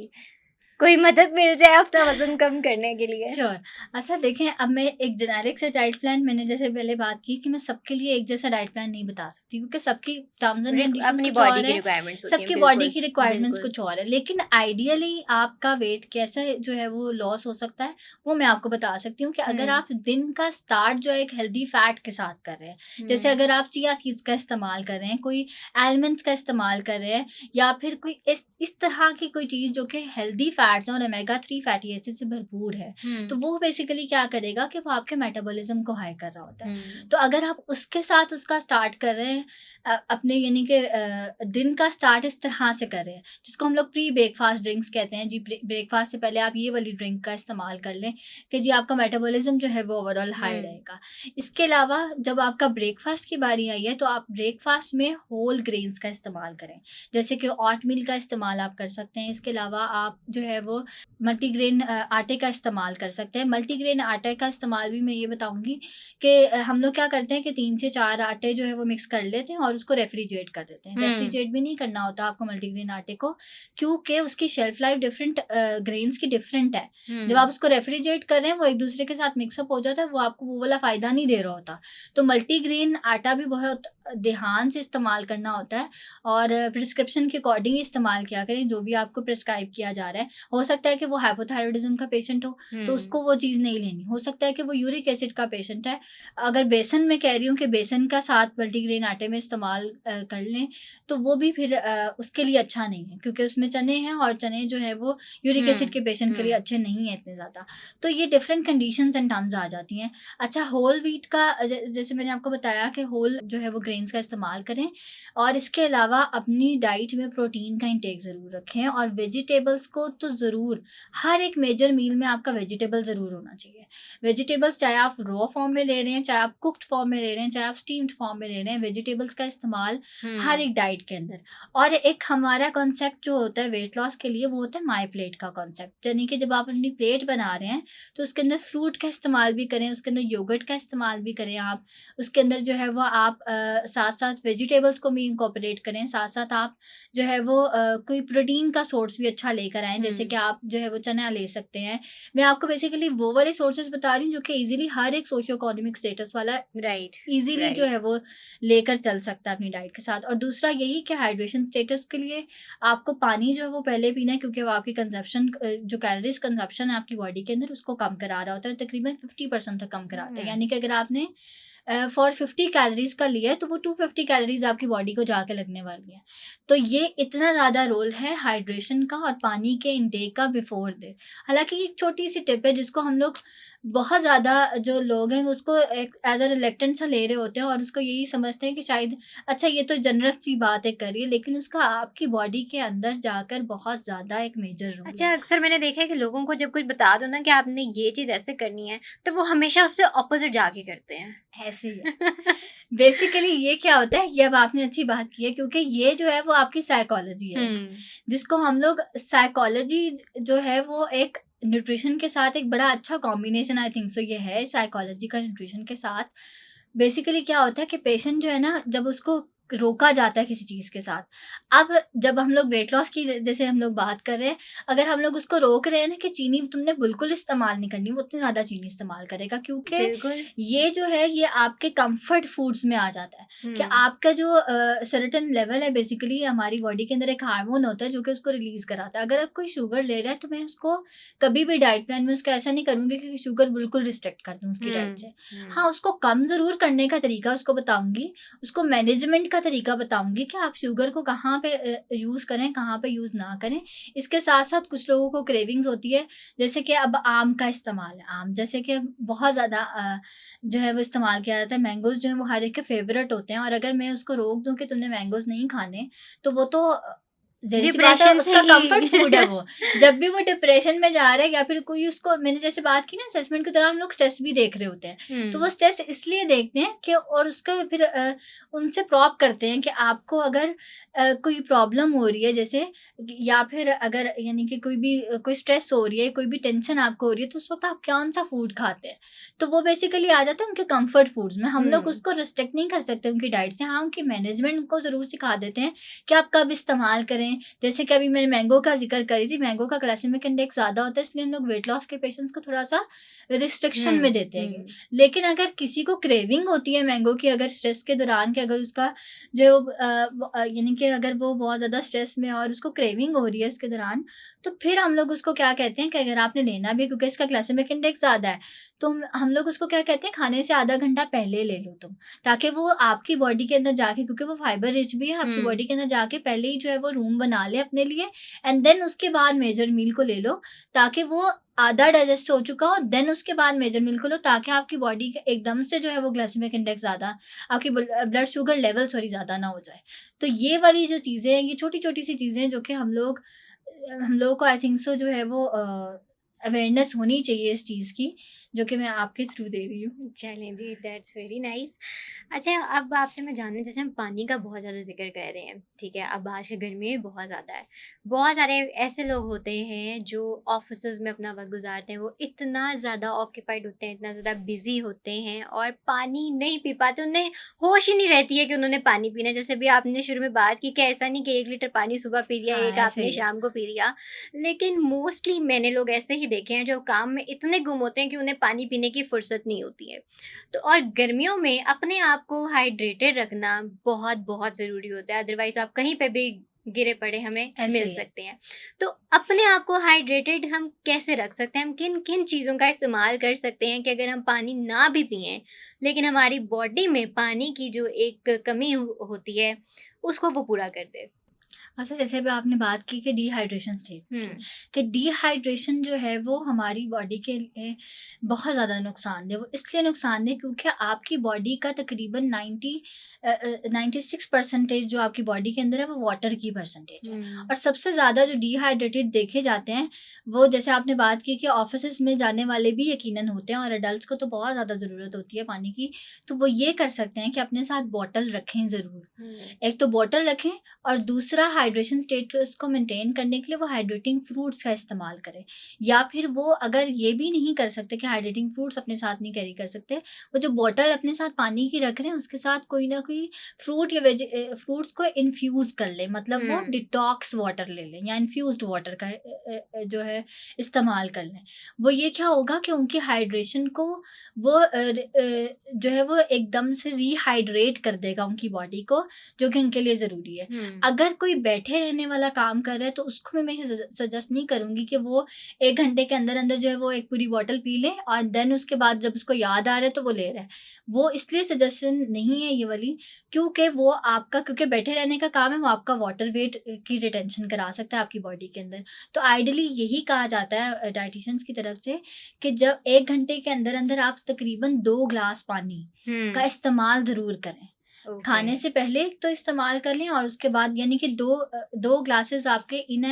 कोई मदद मिल जाए अपना वज़न कम करने के लिए। श्योर। अच्छा देखें, अब मैं एक जेनेरिक सा डाइट प्लान, मैंने जैसे पहले बात की कि मैं सबके लिए एक जैसा डाइट प्लान नहीं बता सकती, क्योंकि सबकी टर्म्स एंड कंडीशंस अपनी कुछ बॉडी और की है, रिक्वायरमेंट्स होती हैं, सबकी बॉडी बिल्कुल, की रिक्वायरमेंट्स बिल्कुल। कुछ और है। लेकिन आइडियली आपका वेट कैसे जो है वो लॉस हो सकता है, वो मैं आपको बता सकती हूँ कि अगर हुँ, आप दिन का स्टार्ट जो है एक हेल्दी फैट के साथ कर रहे हैं, जैसे हुँ, अगर आप चिया सीड्स का इस्तेमाल कर रहे हैं, कोई एलमंड्स का इस्तेमाल कर रहे हैं, या फिर कोई इस तरह की कोई चीज़ जो कि हेल्दी फैट्स हैं और ओमेगा 3 फैटी एसिड से भरपूर है, तो हुँ, वो बेसिकली क्या करेगा कि वो आपके मेटाबॉलिज्म को हाई कर रहा होता है। हुँ, तो अगर आप उसके साथ उसका स्टार्ट कर रहे हैं, अपने यानी कि दिन का स्टार्ट इस तरह से कर रहे हैं, जिसको हम लोग प्री ब्रेकफास्ट ड्रिंक्स कहते हैं जी। ब्रेकफास्ट से पहले आप ये वाली ड्रिंक का इस्तेमाल कर लें कि जी आपका मेटाबॉलिज्म जो है वो ओवरऑल हाई हुँ, रहेगा। इसके अलावा जब आपका ब्रेकफास्ट की बारी आई है, तो आप ब्रेकफास्ट में होल ग्रेन्स का इस्तेमाल करें, जैसे कि ओटमील का इस्तेमाल आप कर सकते हैं। इसके अलावा आप जो है वो मल्टीग्रेन आटे का इस्तेमाल कर सकते हैं। मल्टीग्रेन आटे का इस्तेमाल भी मैं ये बताऊँगी कि हम लोग क्या करते हैं कि 3 से 4 आटे जो है वो मिक्स कर लेते हैं और उसको रेफ्रिजरेट कर देते हैं। हुँ, रेफ्रिजरेट भी नहीं करना होता आपको मल्टीग्रेन आटे को, क्योंकि उसकी शेल्फ लाइफ डिफरेंट ग्रेन्स की डिफरेंट है। जब आप हुँ, उसको रेफ्रिजरेट कर रहे हैं, वो एक-दूसरे के साथ मिक्स अप हो जाता है, वो आपको वो वाला फ़ायदा नहीं दे रहा होता। तो मल्टीग्रेन आटा भी बहुत ध्यान से इस्तेमाल करना होता है, और प्रिस्क्रिप्शन के अकॉर्डिंग ही इस्तेमाल किया करें, जो भी आपको प्रिस्क्राइब किया जा रहा है। हो सकता है कि वो हाइपोथायरॉइडिज़्म का पेशेंट हो, तो हुँ, उसको वो चीज़ नहीं लेनी। हो सकता है कि वो यूरिक एसिड का पेशेंट है, अगर बेसन मैं कह रही हूँ कि बेसन का साथ मल्टीग्रेन आटे में इस्तेमाल कर लें, तो वो भी फिर उसके लिए अच्छा नहीं है, क्योंकि उसमें चने हैं, और चने जो है वो यूरिक हुँ, एसिड के पेशेंट के लिए हुँ, अच्छे नहीं हैं इतने ज़्यादा। तो ये डिफरेंट कंडीशंस एंड टर्म्स आ जाती हैं। अच्छा, होल व्हीट का जैसे मैंने आपको बताया कि होल जो है वो ग्रेन्स का इस्तेमाल करें, और इसके अलावा अपनी डाइट में प्रोटीन का इंटेक ज़रूर रखें, और वेजिटेबल्स को तो ज़रूर, हर एक मेजर मील में आपका वेजिटेबल ज़रूर होना चाहिए। वेजिटेबल्स चाहे आप रॉ फॉर्म में ले रहे हैं, चाहे आप कुक्ड फॉर्म में ले रहे हैं, चाहे आप स्टीम्ड फॉर्म में ले रहे हैं, वेजिटेबल्स का इस्तेमाल हर हुँ, एक डाइट के अंदर। और एक हमारा कॉन्सेप्ट जो होता है वेट लॉस के लिए, वो होता है माई प्लेट का कॉन्सेप्ट, यानी कि जब आप अपनी प्लेट बना रहे हैं, तो उसके अंदर फ्रूट का इस्तेमाल भी करें, उसके अंदर योगर्ट का इस्तेमाल भी करें आप, उसके अंदर जो है वो आप साथ-साथ वेजिटेबल्स को भी इनकॉर्पोरेट करें, साथ-साथ आप जो है वो कोई प्रोटीन का सोर्स भी अच्छा लेकर आएँ, जैसे कि हुँ, आप जो है वो चना ले सकते हैं। मैं आपको बेसिकली वो वाले सोर्सेज़ बता रही हूँ जो कि ईज़िली हर एक सोशियो इकोनॉमिक स्टेटस वाला राइट, ईज़िली जो राइट, है वो लेकर चल सकता है अपनी डाइट के साथ। और दूसरा यही कि हाइड्रेशन स्टेटस के लिए आपको पानी जो है वो पहले पीना है, क्योंकि वो आपकी कंज़प्शन जो कैलोरीज़ कंज़प्शन है आपकी बॉडी के अंदर, उसको कम करा रहा होता है, तकरीबन 50% तक कम कराता है। हुँ। यानी कि अगर आपने फॉर 50 कैलोरीज़ का लिया है, तो वो 250 कैलोरीज़ आपकी बॉडी को जाके लगने वाली है। तो ये इतना ज़्यादा रोल है हाइड्रेशन का और पानी के इंटेक का बिफ़ोर डे। हालाँकि ये एक छोटी-सी टिप है, जिसको हम लोग बहुत ज़्यादा, जो लोग हैं वो उसको एक एज़ अ रिलेक्टेंट सा ले रहे होते हैं, और उसको यही समझते हैं कि शायद अच्छा ये तो जनरल सी बात है कर रही है, लेकिन उसका आपकी बॉडी के अंदर जाकर बहुत ज़्यादा एक मेजर रोल अच्छा, है। अक्सर मैंने देखा है कि लोगों को जब कुछ बता दो ना कि आपने ये चीज़ ऐसे करनी है, तो वो हमेशा उससे ऑपोज़िट जाके करते हैं। ऐसे ही है। बेसिकली ये क्या होता है, ये अब आपने अच्छी बात की है, क्योंकि ये जो है वो आपकी साइकोलॉजी है एक, हुँ, जिसको हम लोग साइकोलॉजी जो है वो एक न्यूट्रिशन के साथ एक बड़ा अच्छा कॉम्बिनेशन आई थिंक सो ये है साइकोलॉजी का न्यूट्रिशन के साथ। बेसिकली क्या होता है कि पेशेंट जो है ना, जब उसको रोका जाता है किसी चीज़ के साथ। अब जब हम लोग वेट लॉस की जैसे हम लोग बात कर रहे हैं, अगर हम लोग उसको रोक रहे हैं ना कि चीनी तुमने बिल्कुल इस्तेमाल नहीं करनी, वो उतनी ज़्यादा चीनी इस्तेमाल करेगा, क्योंकि बिल्कुल। ये जो है ये आपके कंफर्ट फूड्स में आ जाता है कि आपका जो सर्टेन लेवल है, बेसिकली हमारी बॉडी के अंदर एक हार्मोन होता है जो कि उसको रिलीज़ कराता है। अगर आप कोई शुगर ले रहा है तो मैं उसको कभी भी डाइट प्लान में उसका ऐसा नहीं करूँगी कि शुगर बिल्कुल रिस्ट्रिक्ट कर दूँ उसकी डाइट से। हाँ, उसको कम ज़रूर करने का तरीका उसको बताऊँगी, उसको मैनेजमेंट का तरीका बताऊँगी कि आप शुगर को कहाँ पे यूज़ करें, कहाँ पे यूज़ ना करें। इसके साथ-साथ कुछ लोगों को क्रेविंग्स होती है, जैसे कि अब आम का इस्तेमाल है। आम जैसे कि बहुत ज़्यादा जो है वो इस्तेमाल किया जाता है। मैंगोज़ जो हैं वो हर एक के फ़ेवरेट होते हैं, और अगर मैं उसको रोक दूँ कि तुमने मैंगोज़ नहीं खाने, तो वो तो ज़ाहिर-सी बात है डिप्रेशन से उसका कम्फर्ट ही। फूड है वो। जब भी वो डिप्रेशन में जा रहा है या फिर कोई उसको, मैंने जैसे बात की ना, असेसमेंट के दौरान हम लोग स्ट्रेस भी देख रहे होते हैं। तो वो स्ट्रेस इसलिए देखते हैं कि, और उसका फिर उनसे प्रोब करते हैं कि आपको अगर कोई प्रॉब्लम हो रही है जैसे, या फिर अगर यानी कि कोई स्ट्रेस हो रही है, कोई भी टेंशन आपको हो रही है, तो उस वक़्त आप कौन-सा फूड खाते हैं। तो वो बेसिकली आ जाता है उनके कम्फर्ट फूड्स में। हम लोग उसको रिस्ट्रिक्ट नहीं कर सकते उनकी डाइट से। हाँ, उनकी मैनेजमेंट को ज़रूर सिखा देते हैं कि आप कब इस्तेमाल करें। जैसे कि अभी मैंने मैंगो का ज़िक्र करी थी, मैंगो का ग्लाइसेमिक इंडेक्स ज़्यादा होता है, इसलिए हम लोग वेट लॉस के पेशेंट्स को थोड़ा-सा रिस्ट्रिक्शन में देते हैं। लेकिन अगर किसी को क्रेविंग होती है मैंगो की, अगर स्ट्रेस के दौरान, कि अगर उसका जो यानी कि अगर वो बहुत ज़्यादा स्ट्रेस में है और उसको क्रेविंग हो रही है इसके दौरान, तो फिर हम लोग उसको क्या कहते हैं कि अगर आपने लेना भी है, क्योंकि इसका ग्लाइसेमिक इंडेक्स ज़्यादा है, तो हम लोग उसको क्या कहते हैं, खाने से आधा घंटा पहले ले लो तुम, ताकि वो आपकी बॉडी के अंदर जाके, क्योंकि वो फाइबर रिच भी है, आपकी बॉडी के अंदर जाके पहले ही जो है वो रूम बना ले अपने लिए, एंड देन उसके बाद मेजर मील को ले लो, ताकि वो आधा डाइजेस्ट हो चुका हो, देन उसके बाद मेजर मील को लो, ताकि आपकी बॉडी के एकदम से जो है वो ग्लाइसेमिक इंडेक्स ज़्यादा, आपकी ब्लड शुगर लेवल सॉरी ज़्यादा ना हो जाए। तो ये वाली जो चीज़ें हैं, ये छोटी-छोटी सी चीज़ें हैं जो कि हम लोगों को आई थिंक सो जो है वो अवेयरनेस होनी चाहिए इस चीज़ की, जो कि मैं आपके थ्रू दे रही हूँ। चलें जी, दैट्स वेरी नाइस। अच्छा, अब आपसे मैं जानना, जैसे हम पानी का बहुत ज़्यादा ज़िक्र कर रहे हैं, ठीक है? अब आज की गर्मी भी बहुत ज़्यादा है। बहुत सारे ऐसे लोग होते हैं जो ऑफ़िसेज़ में अपना वक़्त गुज़ारते हैं, वो इतना ज़्यादा ऑक्यूपाइड होते हैं, इतना ज़्यादा बिज़ी होते हैं और पानी नहीं पी पाते, उन्हें होश ही नहीं रहती है कि उन्होंने पानी पीना है। जैसे अभी आपने शुरू में बात की कि ऐसा नहीं कि 1 लीटर पानी सुबह पी लिया, हाँ, 1 ऐसे आपने ही है। शाम को पी लिया। लेकिन मोस्टली मैंने लोग ऐसे ही देखे हैं जो काम में इतने गुम होते हैं कि उन्हें पानी पीने की फुर्सत नहीं होती है। तो और गर्मियों में अपने आप को हाइड्रेटेड रखना बहुत बहुत ज़रूरी होता है, अदरवाइज़ आप कहीं पे भी गिरे पड़े हमें ऐसे मिल ही है। सकते हैं। तो अपने आप को हाइड्रेटेड हम कैसे रख सकते हैं? हम किन किन चीज़ों का इस्तेमाल कर सकते हैं कि अगर हम पानी ना भी पिएं, लेकिन हमारी बॉडी में पानी की जो एक कमी होती है, उसको वो पूरा कर दे? अच्छा, जैसे अभी आपने बात की कि डिहाइड्रेशन स्टेट हुँ। की, कि डिहाइड्रेशन जो है वो हमारी बॉडी के लिए बहुत ज़्यादा नुकसानदेह, वो इसलिए नुकसानदेह क्योंकि आपकी बॉडी का तकरीबन 96% जो आपकी बॉडी के अंदर है वो वाटर की परसेंटेज है। हुँ। और सबसे ज़्यादा जो डिहाइड्रेटेड देखे जाते हैं, वो जैसे आपने बात की कि ऑफिस में जाने वाले भी यकीनन होते हैं, और अडल्ट को तो बहुत ज़्यादा ज़रूरत होती है पानी की। तो वो ये कर सकते हैं कि अपने साथ बॉटल रखें ज़रूर। हुँ। एक तो बॉटल रखें, और दूसरा हाइड्रेशन स्टेटस को मेंटेन करने के लिए वो हाइड्रेटिंग फ्रूट्स का इस्तेमाल करें। या फिर वो अगर ये भी नहीं कर सकते कि हाइड्रेटिंग फ्रूट्स अपने साथ नहीं कैरी कर सकते, वो जो बॉटल अपने साथ पानी की रख रहे हैं उसके साथ कोई ना कोई फ्रूट या फ्रूट्स को इन्फ्यूज़ कर लें, मतलब वो हुँ। डिटॉक्स वाटर ले लें या इन्फ्यूज़्ड वाटर का जो है इस्तेमाल कर लें। वो ये क्या होगा कि उनकी हाइड्रेशन को वो जो है वो एकदम से रीहाइड्रेट कर देगा उनकी बॉडी को, जो कि उनके लिए ज़रूरी है। हुँ। अगर कोई बैठे रहने वाला काम कर रहा है, तो उसको भी मैं ये सजेस्ट नहीं करूँगी कि वो 1 घंटे के अंदर-अंदर जो है वो एक पूरी बॉटल पी ले, और देन उसके बाद जब उसको याद आ रहा है तो वो ले रहा है। वो इसलिए सजेशन नहीं है ये वाली, क्योंकि वो आपका, क्योंकि बैठे रहने का काम है, वो आपका वाटर वेट की रिटेंशन करा सकता है आपकी बॉडी के अंदर। तो आइडियली यही कहा जाता है डायटीशियंस की तरफ से, कि जब 1 घंटे के अंदर-अंदर आप तकरीबन 2 ग्लास पानी का हुँ। इस्तेमाल ज़रूर करें। ओके। खाने से पहले तो इस्तेमाल कर लें, और उसके बाद यानी कि 2 ग्लासेस आपके इन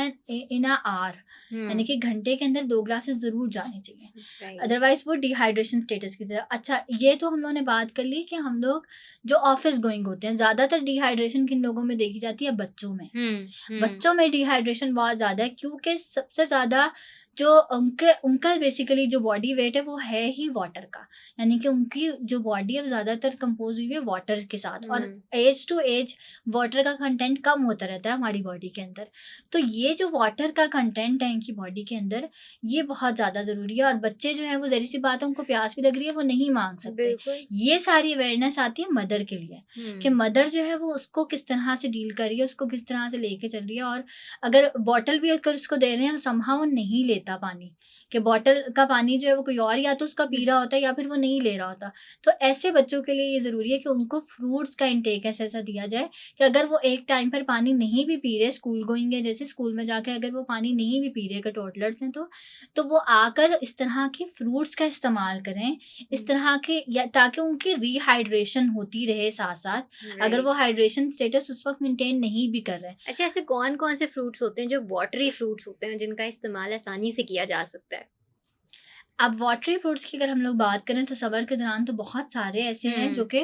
अ आवर, यानी हुँ। कि घंटे के अंदर 2 ग्लासेस ज़रूर जाने चाहिए। राइट। अदरवाइज़ वो डिहाइड्रेशन स्टेटस की तरह। अच्छा, ये तो हम लोगों ने बात कर ली कि हम लोग जो ऑफ़िस गोइंग होते हैं, ज़्यादातर डिहाइड्रेशन किन लोगों में देखी जाती है? बच्चों में। हुँ। हुँ। बच्चों में डिहाइड्रेशन बहुत ज़्यादा है, क्योंकि सबसे ज़्यादा जो उनके उनका बेसिकली जो बॉडी वेट है वो है ही वाटर का, यानी कि उनकी जो बॉडी है वो ज़्यादातर कंपोज़ हुई है वाटर के साथ, और हुँ, एज टू एज वाटर का कंटेंट कम होता रहता है हमारी बॉडी के अंदर। तो ये जो वाटर का कंटेंट है इनकी बॉडी के अंदर, ये बहुत ज़्यादा ज़रूरी है, और बच्चे जो हैं वो ज़ाहिर-सी बात है उनको प्यास भी लग रही है, वो नहीं माँग सकते। बिल्कुल। ये सारी अवेयरनेस आती है मदर के लिए, कि हुँ, मदर जो है वो उसको किस तरह से डील कर रही है, उसको किस तरह से लेके चल रही है, और अगर बॉटल भी अगर उसको दे रहे हैं समहाउ वो नहीं लेता पानी, कि बॉटल का पानी जो है वो कोई और या तो उसका पी रहा होता है या फिर वो नहीं ले रहा होता। तो ऐसे बच्चों के लिए ये ज़रूरी है कि उनको फ्रूट्स का इंटेक ऐसा-ऐसा दिया जाए कि अगर वो एक टाइम पर पानी नहीं भी पी रहे, स्कूल गोइंग है, जैसे स्कूल में जाके अगर वो पानी नहीं भी पी रहे, अगर टोडलर्स हैं तो वो आकर इस तरह के फ्रूट्स का इस्तेमाल करें, इस हुँ, तरह के, या ताकि उनकी रिहाइड्रेशन होती रहे साथ-साथ, अगर वो राइट। हाइड्रेशन स्टेटस उस वक़्त मेंटेन नहीं भी कर रहे। अच्छा, ऐसे कौन-कौन से फ्रूट्स होते हैं जो वाटरी फ्रूट्स होते हैं जिनका इस्तेमाल आसानी से किया जा सकता है? अब वाटरी फ्रूट्स की अगर हम लोग बात करें तो समर के दौरान तो बहुत सारे ऐसे हैं जो हुँ, कि